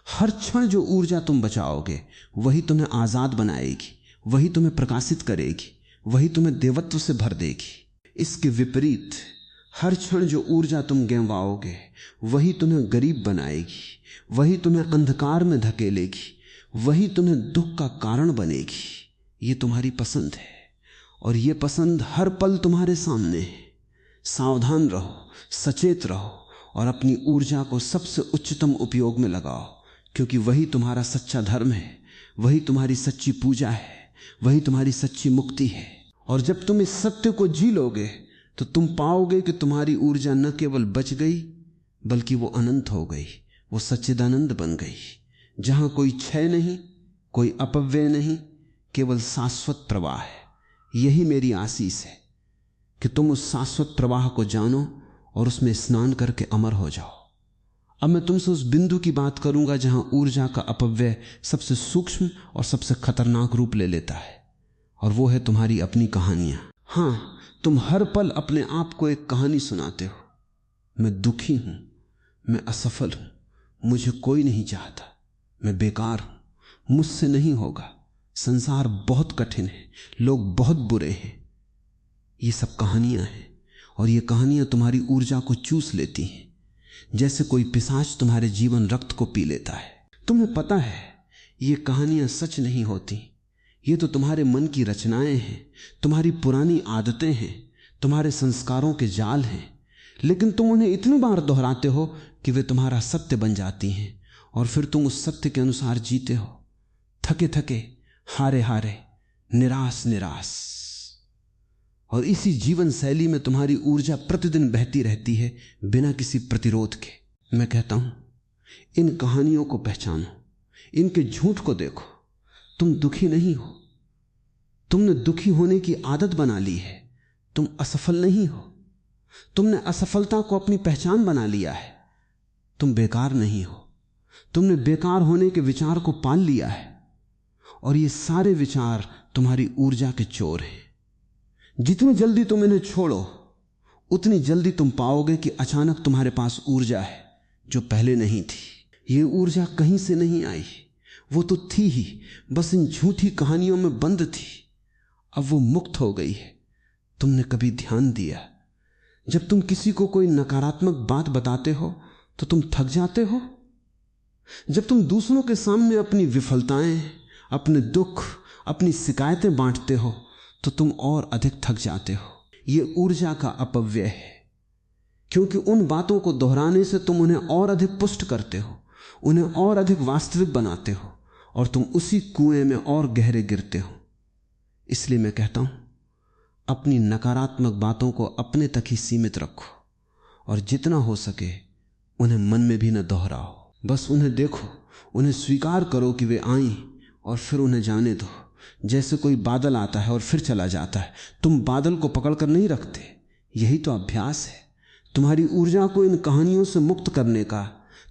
हर क्षण जो ऊर्जा तुम बचाओगे वही तुम्हें आजाद बनाएगी, वही तुम्हें प्रकाशित करेगी, वही तुम्हें देवत्व से भर देगी। इसके विपरीत हर क्षण जो ऊर्जा तुम गंवाओगे वही तुम्हें गरीब बनाएगी, वही तुम्हें अंधकार में धकेलेगी, वही तुम्हें दुख का कारण बनेगी। ये तुम्हारी पसंद है और ये पसंद हर पल तुम्हारे सामने है। सावधान रहो, सचेत रहो और अपनी ऊर्जा को सबसे उच्चतम उपयोग में लगाओ, क्योंकि वही तुम्हारा सच्चा धर्म है, वही तुम्हारी सच्ची पूजा है, वही तुम्हारी सच्ची मुक्ति है। और जब तुम इस सत्य को जी लोगे तो तुम पाओगे कि तुम्हारी ऊर्जा न केवल बच गई बल्कि वो अनंत हो गई, वो सच्चिदानंद बन गई, जहां कोई क्षय नहीं, कोई अपव्यय नहीं, केवल शाश्वत प्रवाह है। यही मेरी आशीष है कि तुम उस शाश्वत प्रवाह को जानो और उसमें स्नान करके अमर हो जाओ। अब मैं तुमसे उस बिंदु की बात करूंगा जहां ऊर्जा का अपव्यय सबसे सूक्ष्म और सबसे खतरनाक रूप ले लेता है, और वो है तुम्हारी अपनी कहानियां। हां, तुम हर पल अपने आप को एक कहानी सुनाते हो। मैं दुखी हूं, मैं असफल हूं, मुझे कोई नहीं चाहता, मैं बेकार हूं, मुझसे नहीं होगा, संसार बहुत कठिन है, लोग बहुत बुरे हैं। ये सब कहानियां हैं और ये कहानियां तुम्हारी ऊर्जा को चूस लेती हैं, जैसे कोई पिशाच तुम्हारे जीवन रक्त को पी लेता है। तुम्हें पता है ये कहानियां सच नहीं होती, ये तो तुम्हारे मन की रचनाएं हैं, तुम्हारी पुरानी आदतें हैं, तुम्हारे संस्कारों के जाल हैं। लेकिन तुम उन्हें इतनी बार दोहराते हो कि वे तुम्हारा सत्य बन जाती हैं और फिर तुम उस सत्य के अनुसार जीते हो, थके थके, हारे हारे, निराश निराश। और इसी जीवन शैली में तुम्हारी ऊर्जा प्रतिदिन बहती रहती है बिना किसी प्रतिरोध के। मैं कहता हूं, इन कहानियों को पहचानो, इनके झूठ को देखो। तुम दुखी नहीं हो, तुमने दुखी होने की आदत बना ली है। तुम असफल नहीं हो, तुमने असफलता को अपनी पहचान बना लिया है। तुम बेकार नहीं हो, तुमने बेकार होने के विचार को पाल लिया है। और ये सारे विचार तुम्हारी ऊर्जा के चोर हैं। जितनी जल्दी तुम इन्हें छोड़ो उतनी जल्दी तुम पाओगे कि अचानक तुम्हारे पास ऊर्जा है जो पहले नहीं थी। ये ऊर्जा कहीं से नहीं आई, वो तो थी ही, बस इन झूठी कहानियों में बंद थी। अब वो मुक्त हो गई है। तुमने कभी ध्यान दिया, जब तुम किसी को कोई नकारात्मक बात बताते हो तो तुम थक जाते हो? जब तुम दूसरों के सामने अपनी विफलताएं, अपने दुख, अपनी शिकायतें बांटते हो तो तुम और अधिक थक जाते हो। ये ऊर्जा का अपव्यय है, क्योंकि उन बातों को दोहराने से तुम उन्हें और अधिक पुष्ट करते हो, उन्हें और अधिक वास्तविक बनाते हो और तुम उसी कुएं में और गहरे गिरते हो। इसलिए मैं कहता हूं, अपनी नकारात्मक बातों को अपने तक ही सीमित रखो और जितना हो सके उन्हें मन में भी न दोहराओ। बस उन्हें देखो, उन्हें स्वीकार करो कि वे आईं और फिर उन्हें जाने दो। जैसे कोई बादल आता है और फिर चला जाता है। तुम बादल को पकड़कर नहीं रखते। यही तो अभ्यास है तुम्हारी ऊर्जा को इन कहानियों से मुक्त करने का,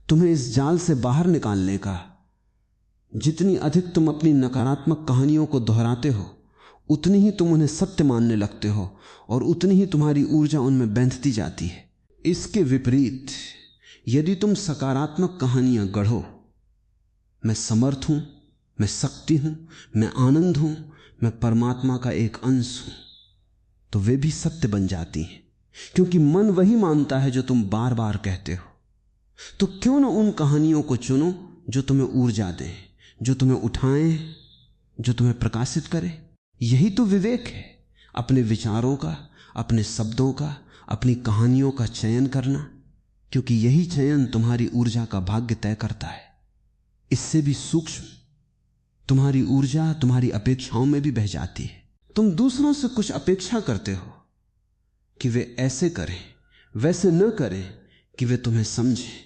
तुम्हें इस जाल से बाहर निकालने का। जितनी अधिक तुम अपनी नकारात्मक कहानियों को दोहराते हो उतनी ही तुम उन्हें सत्य मानने लगते हो और उतनी ही तुम्हारी ऊर्जा उनमें बंधती जाती है। इसके विपरीत यदि तुम सकारात्मक कहानियां गढ़ो, मैं समर्थ हूं, मैं शक्ति हूं, मैं आनंद हूं, मैं परमात्मा का एक अंश हूं, तो वे भी सत्य बन जाती हैं, क्योंकि मन वही मानता है जो तुम बार बार कहते हो। तो क्यों ना उन कहानियों को चुनो जो तुम्हें ऊर्जा दें, जो तुम्हें उठाएं, जो तुम्हें प्रकाशित करें। यही तो विवेक है, अपने विचारों का, अपने शब्दों का, अपनी कहानियों का चयन करना, क्योंकि यही चयन तुम्हारी ऊर्जा का भाग्य तय करता है। इससे भी सूक्ष्म तुम्हारी ऊर्जा तुम्हारी अपेक्षाओं में भी बह जाती है। तुम दूसरों से कुछ अपेक्षा करते हो कि वे ऐसे करें, वैसे न करें, कि वे तुम्हें समझें,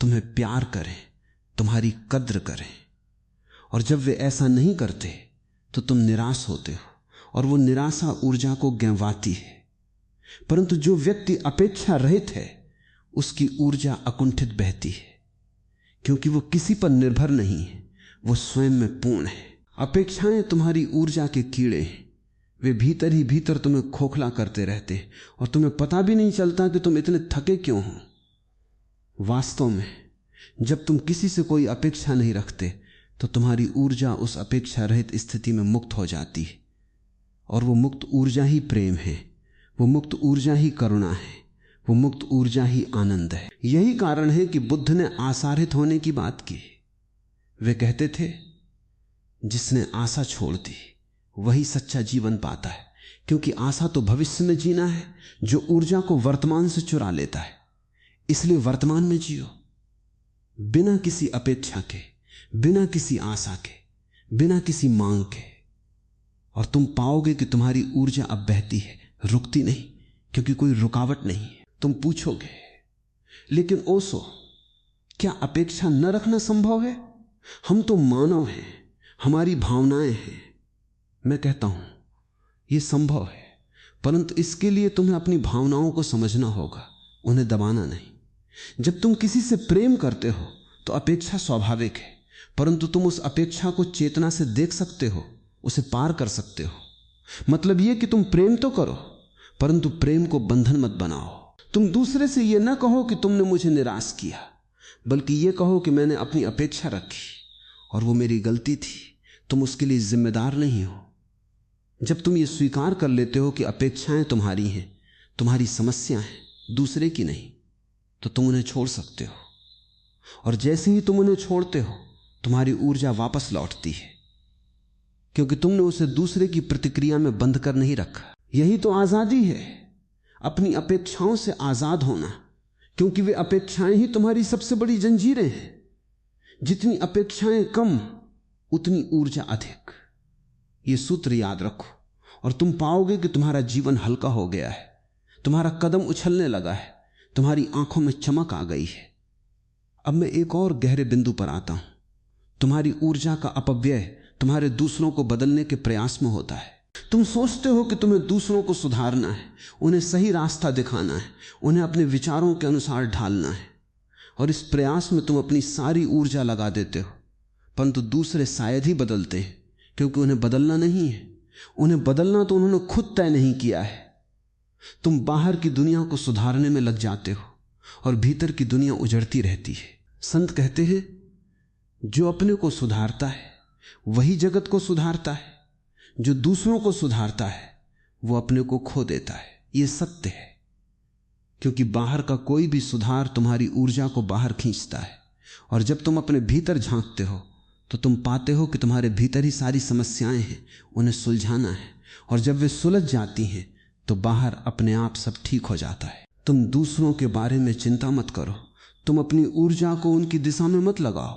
तुम्हें प्यार करें, तुम्हारी कद्र करें। और जब वे ऐसा नहीं करते तो तुम निराश होते हो और वो निराशा ऊर्जा को गंवाती है। परंतु जो व्यक्ति अपेक्षा रहित है उसकी ऊर्जा अकुंठित बहती है, क्योंकि वो किसी पर निर्भर नहीं है, वो स्वयं में पूर्ण है। अपेक्षाएं तुम्हारी ऊर्जा के कीड़े हैं, वे भीतर ही भीतर तुम्हें खोखला करते रहते हैं और तुम्हें पता भी नहीं चलता कि तुम इतने थके क्यों हो। वास्तव में जब तुम किसी से कोई अपेक्षा नहीं रखते तो तुम्हारी ऊर्जा उस अपेक्षा रहित स्थिति में मुक्त हो जाती है, और वो मुक्त ऊर्जा ही प्रेम है, वो मुक्त ऊर्जा ही करुणा है, वो मुक्त ऊर्जा ही आनंद है। यही कारण है कि बुद्ध ने आसारित होने की बात की। वे कहते थे जिसने आशा छोड़ दी वही सच्चा जीवन पाता है, क्योंकि आशा तो भविष्य में जीना है जो ऊर्जा को वर्तमान से चुरा लेता है। इसलिए वर्तमान में जियो, बिना किसी अपेक्षा के, बिना किसी आशा के, बिना किसी मांग के, और तुम पाओगे कि तुम्हारी ऊर्जा अब बहती है, रुकती नहीं, क्योंकि कोई रुकावट नहीं है। तुम पूछोगे लेकिन ओशो, क्या अपेक्षा न रखना संभव है? हम तो मानव हैं, हमारी भावनाएं हैं। मैं कहता हूं यह संभव है, परंतु इसके लिए तुम्हें अपनी भावनाओं को समझना होगा, उन्हें दबाना नहीं। जब तुम किसी से प्रेम करते हो तो अपेक्षा स्वाभाविक है, परंतु तुम उस अपेक्षा को चेतना से देख सकते हो, उसे पार कर सकते हो। मतलब यह कि तुम प्रेम तो करो, परंतु प्रेम को बंधन मत बनाओ। तुम दूसरे से यह ना कहो कि तुमने मुझे निराश किया, बल्कि यह कहो कि मैंने अपनी अपेक्षा रखी और वो मेरी गलती थी, तुम उसके लिए जिम्मेदार नहीं हो। जब तुम ये स्वीकार कर लेते हो कि अपेक्षाएं तुम्हारी हैं, तुम्हारी समस्या है, दूसरे की नहीं, तो तुम उन्हें छोड़ सकते हो। और जैसे ही तुम उन्हें छोड़ते हो तुम्हारी ऊर्जा वापस लौटती है, क्योंकि तुमने उसे दूसरे की प्रतिक्रिया में बंद कर नहीं रखा। यही तो आजादी है, अपनी अपेक्षाओं से आजाद होना, क्योंकि वे अपेक्षाएं ही तुम्हारी सबसे बड़ी जंजीरें हैं। जितनी अपेक्षाएं कम उतनी ऊर्जा अधिक। ये सूत्र याद रखो और तुम पाओगे कि तुम्हारा जीवन हल्का हो गया है, तुम्हारा कदम उछलने लगा है, तुम्हारी आंखों में चमक आ गई है। अब मैं एक और गहरे बिंदु पर आता हूं। तुम्हारी ऊर्जा का अपव्यय तुम्हारे दूसरों को बदलने के प्रयास में होता है। तुम सोचते हो कि तुम्हें दूसरों को सुधारना है, उन्हें सही रास्ता दिखाना है, उन्हें अपने विचारों के अनुसार ढालना है, और इस प्रयास में तुम अपनी सारी ऊर्जा लगा देते हो। परंतु दूसरे शायद ही बदलते हैं, क्योंकि उन्हें बदलना नहीं है। उन्हें बदलना तो उन्होंने खुद तय नहीं किया है। तुम बाहर की दुनिया को सुधारने में लग जाते हो और भीतर की दुनिया उजड़ती रहती है। संत कहते हैं जो अपने को सुधारता है वही जगत को सुधारता है, जो दूसरों को सुधारता है वो अपने को खो देता है। ये सत्य है, क्योंकि बाहर का कोई भी सुधार तुम्हारी ऊर्जा को बाहर खींचता है, और जब तुम अपने भीतर झांकते हो तो तुम पाते हो कि तुम्हारे भीतर ही सारी समस्याएं हैं, उन्हें सुलझाना है, और जब वे सुलझ जाती हैं तो बाहर अपने आप सब ठीक हो जाता है। तुम दूसरों के बारे में चिंता मत करो, तुम अपनी ऊर्जा को उनकी दिशा में मत लगाओ,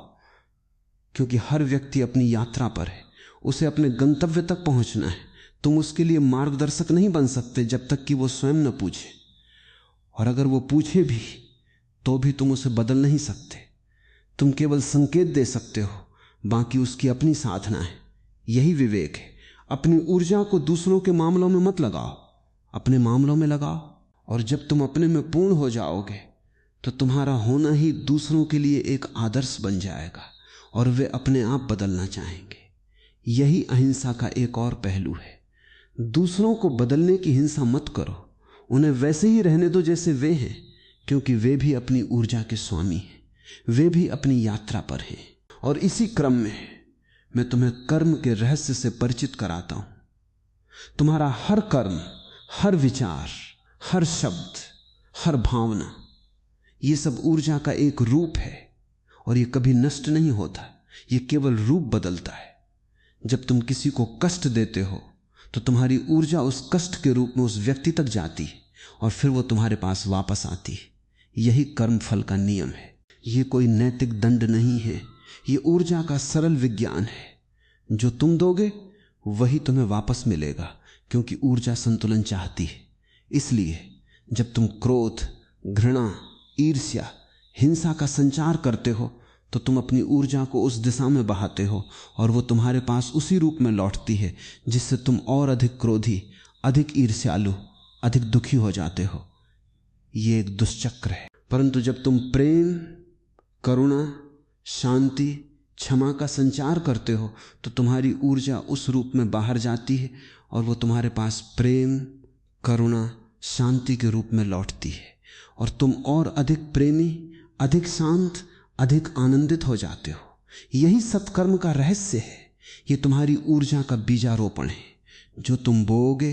क्योंकि हर व्यक्ति अपनी यात्रा पर है, उसे अपने गंतव्य तक पहुंचना है। तुम उसके लिए मार्गदर्शक नहीं बन सकते जब तक कि वो स्वयं न पूछे, और अगर वो पूछे भी तो भी तुम उसे बदल नहीं सकते। तुम केवल संकेत दे सकते हो, बाकी उसकी अपनी साधना है। यही विवेक है। अपनी ऊर्जा को दूसरों के मामलों में मत लगाओ, अपने मामलों में लगाओ। और जब तुम अपने में पूर्ण हो जाओगे तो तुम्हारा होना ही दूसरों के लिए एक आदर्श बन जाएगा और वे अपने आप बदलना चाहेंगे। यही अहिंसा का एक और पहलू है। दूसरों को बदलने की हिंसा मत करो, उन्हें वैसे ही रहने दो जैसे वे हैं, क्योंकि वे भी अपनी ऊर्जा के स्वामी हैं, वे भी अपनी यात्रा पर हैं। और इसी क्रम में मैं तुम्हें कर्म के रहस्य से परिचित कराता हूं। तुम्हारा हर कर्म, हर विचार, हर शब्द, हर भावना, ये सब ऊर्जा का एक रूप है और ये कभी नष्ट नहीं होता, ये केवल रूप बदलता है। जब तुम किसी को कष्ट देते हो तो तुम्हारी ऊर्जा उस कष्ट के रूप में उस व्यक्ति तक जाती है और फिर वो तुम्हारे पास वापस आती है। यही कर्म फल का नियम है। ये कोई नैतिक दंड नहीं है, ये ऊर्जा का सरल विज्ञान है। जो तुम दोगे वही तुम्हें वापस मिलेगा, क्योंकि ऊर्जा संतुलन चाहती है। इसलिए जब तुम क्रोध, घृणा, ईर्ष्या, हिंसा का संचार करते हो तो तुम अपनी ऊर्जा को उस दिशा में बहाते हो और वो तुम्हारे पास उसी रूप में लौटती है जिससे तुम और अधिक क्रोधी, अधिक ईर्ष्यालु, अधिक दुखी हो जाते हो। ये एक दुष्चक्र है। परंतु जब तुम प्रेम, करुणा, शांति, क्षमा का संचार करते हो तो तुम्हारी ऊर्जा उस रूप में बाहर जाती है और वो तुम्हारे पास प्रेम, करुणा, शांति के रूप में लौटती है और तुम और अधिक प्रेमी, अधिक शांत, अधिक आनंदित हो जाते हो। यही सत्कर्म का रहस्य है। ये तुम्हारी ऊर्जा का बीजारोपण है। जो तुम बोओगे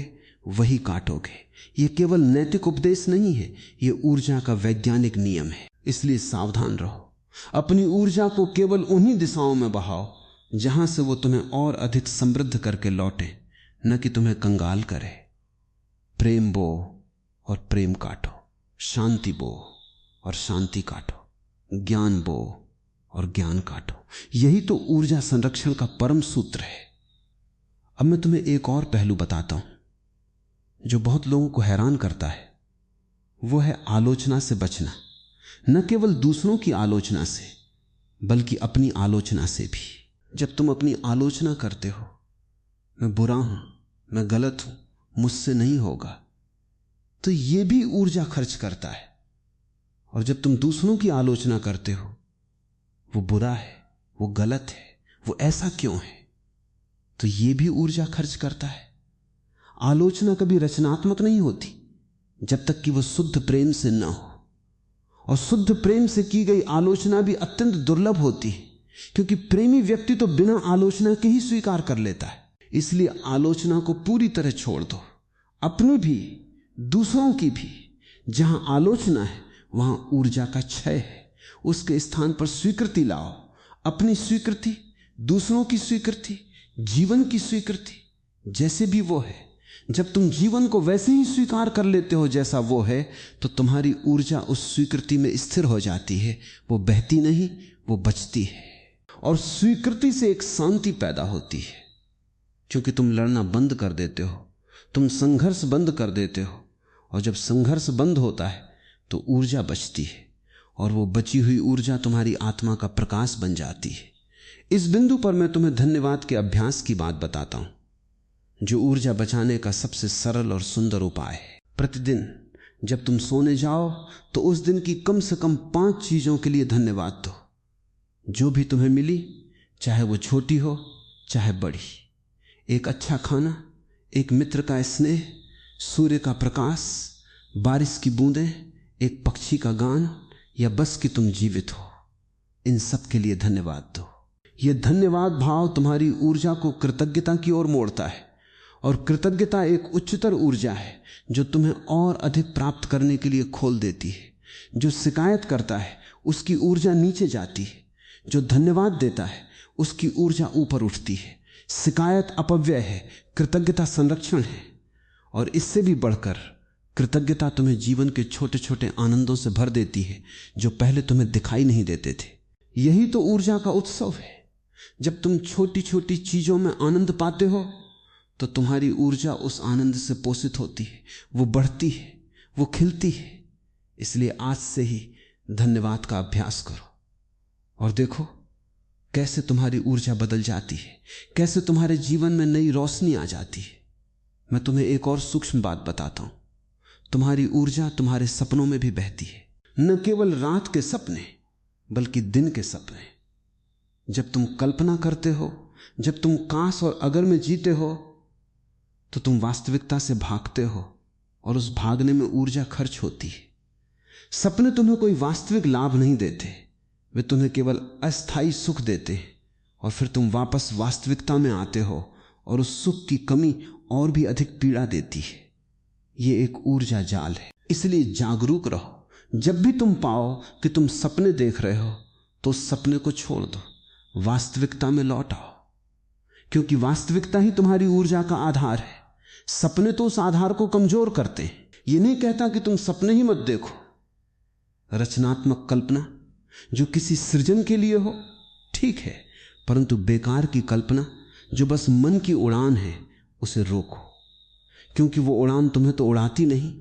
वही काटोगे। ये केवल नैतिक उपदेश नहीं है, ये ऊर्जा का वैज्ञानिक नियम है। इसलिए सावधान रहो। अपनी ऊर्जा को केवल उन्हीं दिशाओं में बहाओ जहां से वो तुम्हें और अधिक समृद्ध करके लौटे, न कि तुम्हें कंगाल करे। प्रेम बो और प्रेम काटो, शांति बो और शांति काटो, ज्ञान बो और ज्ञान काटो। यही तो ऊर्जा संरक्षण का परम सूत्र है। अब मैं तुम्हें एक और पहलू बताता हूं जो बहुत लोगों को हैरान करता है। वो है आलोचना से बचना। न केवल दूसरों की आलोचना से, बल्कि अपनी आलोचना से भी। जब तुम अपनी आलोचना करते हो, मैं बुरा हूं, मैं गलत हूं, मुझसे नहीं होगा, तो ये भी ऊर्जा खर्च करता है। और जब तुम दूसरों की आलोचना करते हो, वो बुरा है, वो गलत है, वो ऐसा क्यों है, तो ये भी ऊर्जा खर्च करता है। आलोचना कभी रचनात्मक नहीं होती जब तक कि वो शुद्ध प्रेम से न हो। और शुद्ध प्रेम से की गई आलोचना भी अत्यंत दुर्लभ होती है, क्योंकि प्रेमी व्यक्ति तो बिना आलोचना के ही स्वीकार कर लेता है। इसलिए आलोचना को पूरी तरह छोड़ दो, अपनी भी, दूसरों की भी। जहां आलोचना है वहां ऊर्जा का क्षय है। उसके स्थान पर स्वीकृति लाओ, अपनी स्वीकृति, दूसरों की स्वीकृति, जीवन की स्वीकृति, जैसे भी वो है। जब तुम जीवन को वैसे ही स्वीकार कर लेते हो जैसा वो है, तो तुम्हारी ऊर्जा उस स्वीकृति में स्थिर हो जाती है। वो बहती नहीं, वो बचती है। और स्वीकृति से एक शांति पैदा होती है, क्योंकि तुम लड़ना बंद कर देते हो, तुम संघर्ष बंद कर देते हो। और जब संघर्ष बंद होता है तो ऊर्जा बचती है, और वो बची हुई ऊर्जा तुम्हारी आत्मा का प्रकाश बन जाती है। इस बिंदु पर मैं तुम्हें धन्यवाद के अभ्यास की बात बताता हूं, जो ऊर्जा बचाने का सबसे सरल और सुंदर उपाय है। प्रतिदिन जब तुम सोने जाओ तो उस दिन की कम से कम 5 चीजों के लिए धन्यवाद दो, जो भी तुम्हें मिली, चाहे वो छोटी हो चाहे बड़ी। एक अच्छा खाना, एक मित्र का स्नेह, सूर्य का प्रकाश, बारिश की बूंदें, एक पक्षी का गान, या बस कि तुम जीवित हो। इन सब के लिए धन्यवाद दो। यह धन्यवाद भाव तुम्हारी ऊर्जा को कृतज्ञता की ओर मोड़ता है, और कृतज्ञता एक उच्चतर ऊर्जा है जो तुम्हें और अधिक प्राप्त करने के लिए खोल देती है। जो शिकायत करता है उसकी ऊर्जा नीचे जाती है, जो धन्यवाद देता है उसकी ऊर्जा ऊपर उठती है। शिकायत अपव्यय है, कृतज्ञता संरक्षण है। और इससे भी बढ़कर कृतज्ञता तुम्हें जीवन के छोटे छोटे आनंदों से भर देती है, जो पहले तुम्हें दिखाई नहीं देते थे। यही तो ऊर्जा का उत्सव है। जब तुम छोटी छोटी चीजों में आनंद पाते हो तो तुम्हारी ऊर्जा उस आनंद से पोषित होती है, वो बढ़ती है, वो खिलती है। इसलिए आज से ही धन्यवाद का अभ्यास करो और देखो कैसे तुम्हारी ऊर्जा बदल जाती है, कैसे तुम्हारे जीवन में नई रोशनी आ जाती है। मैं तुम्हें एक और सूक्ष्म बात बताता हूं, तुम्हारी ऊर्जा तुम्हारे सपनों में भी बहती है। न केवल रात के सपने बल्कि दिन के सपने। जब तुम कल्पना करते हो, जब तुम काश और अगर में जीते हो, तो तुम वास्तविकता से भागते हो और उस भागने में ऊर्जा खर्च होती है। सपने तुम्हें कोई वास्तविक लाभ नहीं देते, वे तुम्हें केवल अस्थायी सुख देते हैं और फिर तुम वापस वास्तविकता में आते हो और उस सुख की कमी और भी अधिक पीड़ा देती है। ये एक ऊर्जा जाल है। इसलिए जागरूक रहो। जब भी तुम पाओ कि तुम सपने देख रहे हो तो उस सपने को छोड़ दो, वास्तविकता में लौट आओ, क्योंकि वास्तविकता ही तुम्हारी ऊर्जा का आधार है। सपने तो उस आधार को कमजोर करते हैं। ये नहीं कहता कि तुम सपने ही मत देखो। रचनात्मक कल्पना जो किसी सृजन के लिए हो ठीक है, परंतु बेकार की कल्पना जो बस मन की उड़ान है उसे रोको, क्योंकि वो उड़ान तुम्हें तो उड़ाती नहीं,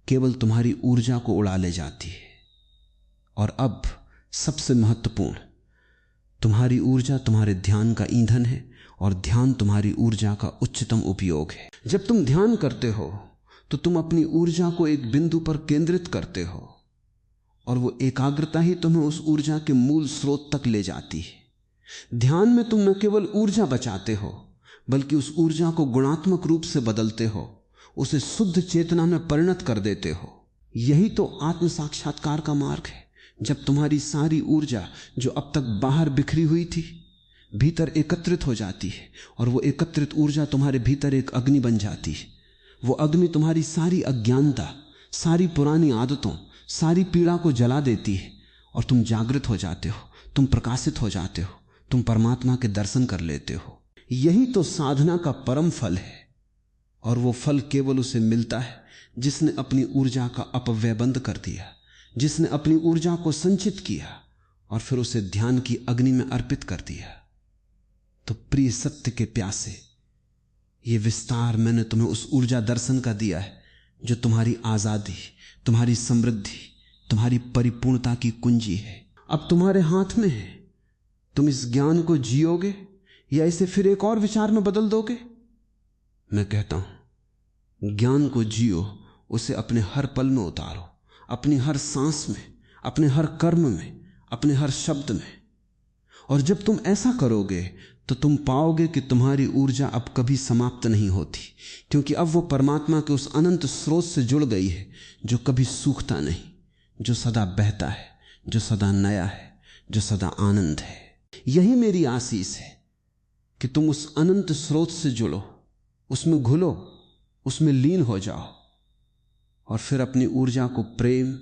केवल तुम्हारी ऊर्जा को उड़ा ले जाती है। और अब सबसे महत्वपूर्ण, तुम्हारी ऊर्जा तुम्हारे ध्यान का ईंधन है और ध्यान तुम्हारी ऊर्जा का उच्चतम उपयोग है। जब तुम ध्यान करते हो तो तुम अपनी ऊर्जा को एक बिंदु पर केंद्रित करते हो और वो एकाग्रता ही तुम्हें उस ऊर्जा के मूल स्रोत तक ले जाती है। ध्यान में तुम न केवल ऊर्जा बचाते हो बल्कि उस ऊर्जा को गुणात्मक रूप से बदलते हो, उसे शुद्ध चेतना में परिणत कर देते हो। यही तो आत्म साक्षात्कार का मार्ग है। जब तुम्हारी सारी ऊर्जा जो अब तक बाहर बिखरी हुई थी भीतर एकत्रित हो जाती है और वो एकत्रित ऊर्जा तुम्हारे भीतर एक अग्नि बन जाती है। वो अग्नि तुम्हारी सारी अज्ञानता, सारी पुरानी आदतों, सारी पीड़ा को जला देती है और तुम जागृत हो जाते हो, तुम प्रकाशित हो जाते हो, तुम परमात्मा के दर्शन कर लेते हो। यही तो साधना का परम फल है और वो फल केवल उसे मिलता है जिसने अपनी ऊर्जा का अपव्यय बंद कर दिया, जिसने अपनी ऊर्जा को संचित किया और फिर उसे ध्यान की अग्नि में अर्पित कर दिया। तो प्रिय सत्य के प्यासे, ये विस्तार मैंने तुम्हें उस ऊर्जा दर्शन का दिया है जो तुम्हारी आजादी, तुम्हारी समृद्धि, तुम्हारी परिपूर्णता की कुंजी है। अब तुम्हारे हाथ में है। तुम इस ज्ञान को जियोगे या इसे फिर एक और विचार में बदल दोगे। मैं कहता हूं ज्ञान को जियो, उसे अपने हर पल में उतारो, अपनी हर सांस में, अपने हर कर्म में, अपने हर शब्द में। और जब तुम ऐसा करोगे तो तुम पाओगे कि तुम्हारी ऊर्जा अब कभी समाप्त नहीं होती, क्योंकि अब वो परमात्मा के उस अनंत स्रोत से जुड़ गई है जो कभी सूखता नहीं, जो सदा बहता है, जो सदा नया है, जो सदा आनंद है। यही मेरी आशीष है कि तुम उस अनंत स्रोत से जुड़ो, उसमें घुलो, उसमें लीन हो जाओ और फिर अपनी ऊर्जा को प्रेम,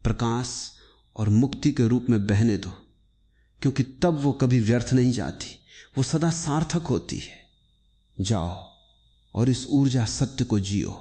प्रकाश और मुक्ति के रूप में बहने दो, क्योंकि तब वो कभी व्यर्थ नहीं जाती, वो सदा सार्थक होती है। जाओ और इस ऊर्जा सत्य को जियो।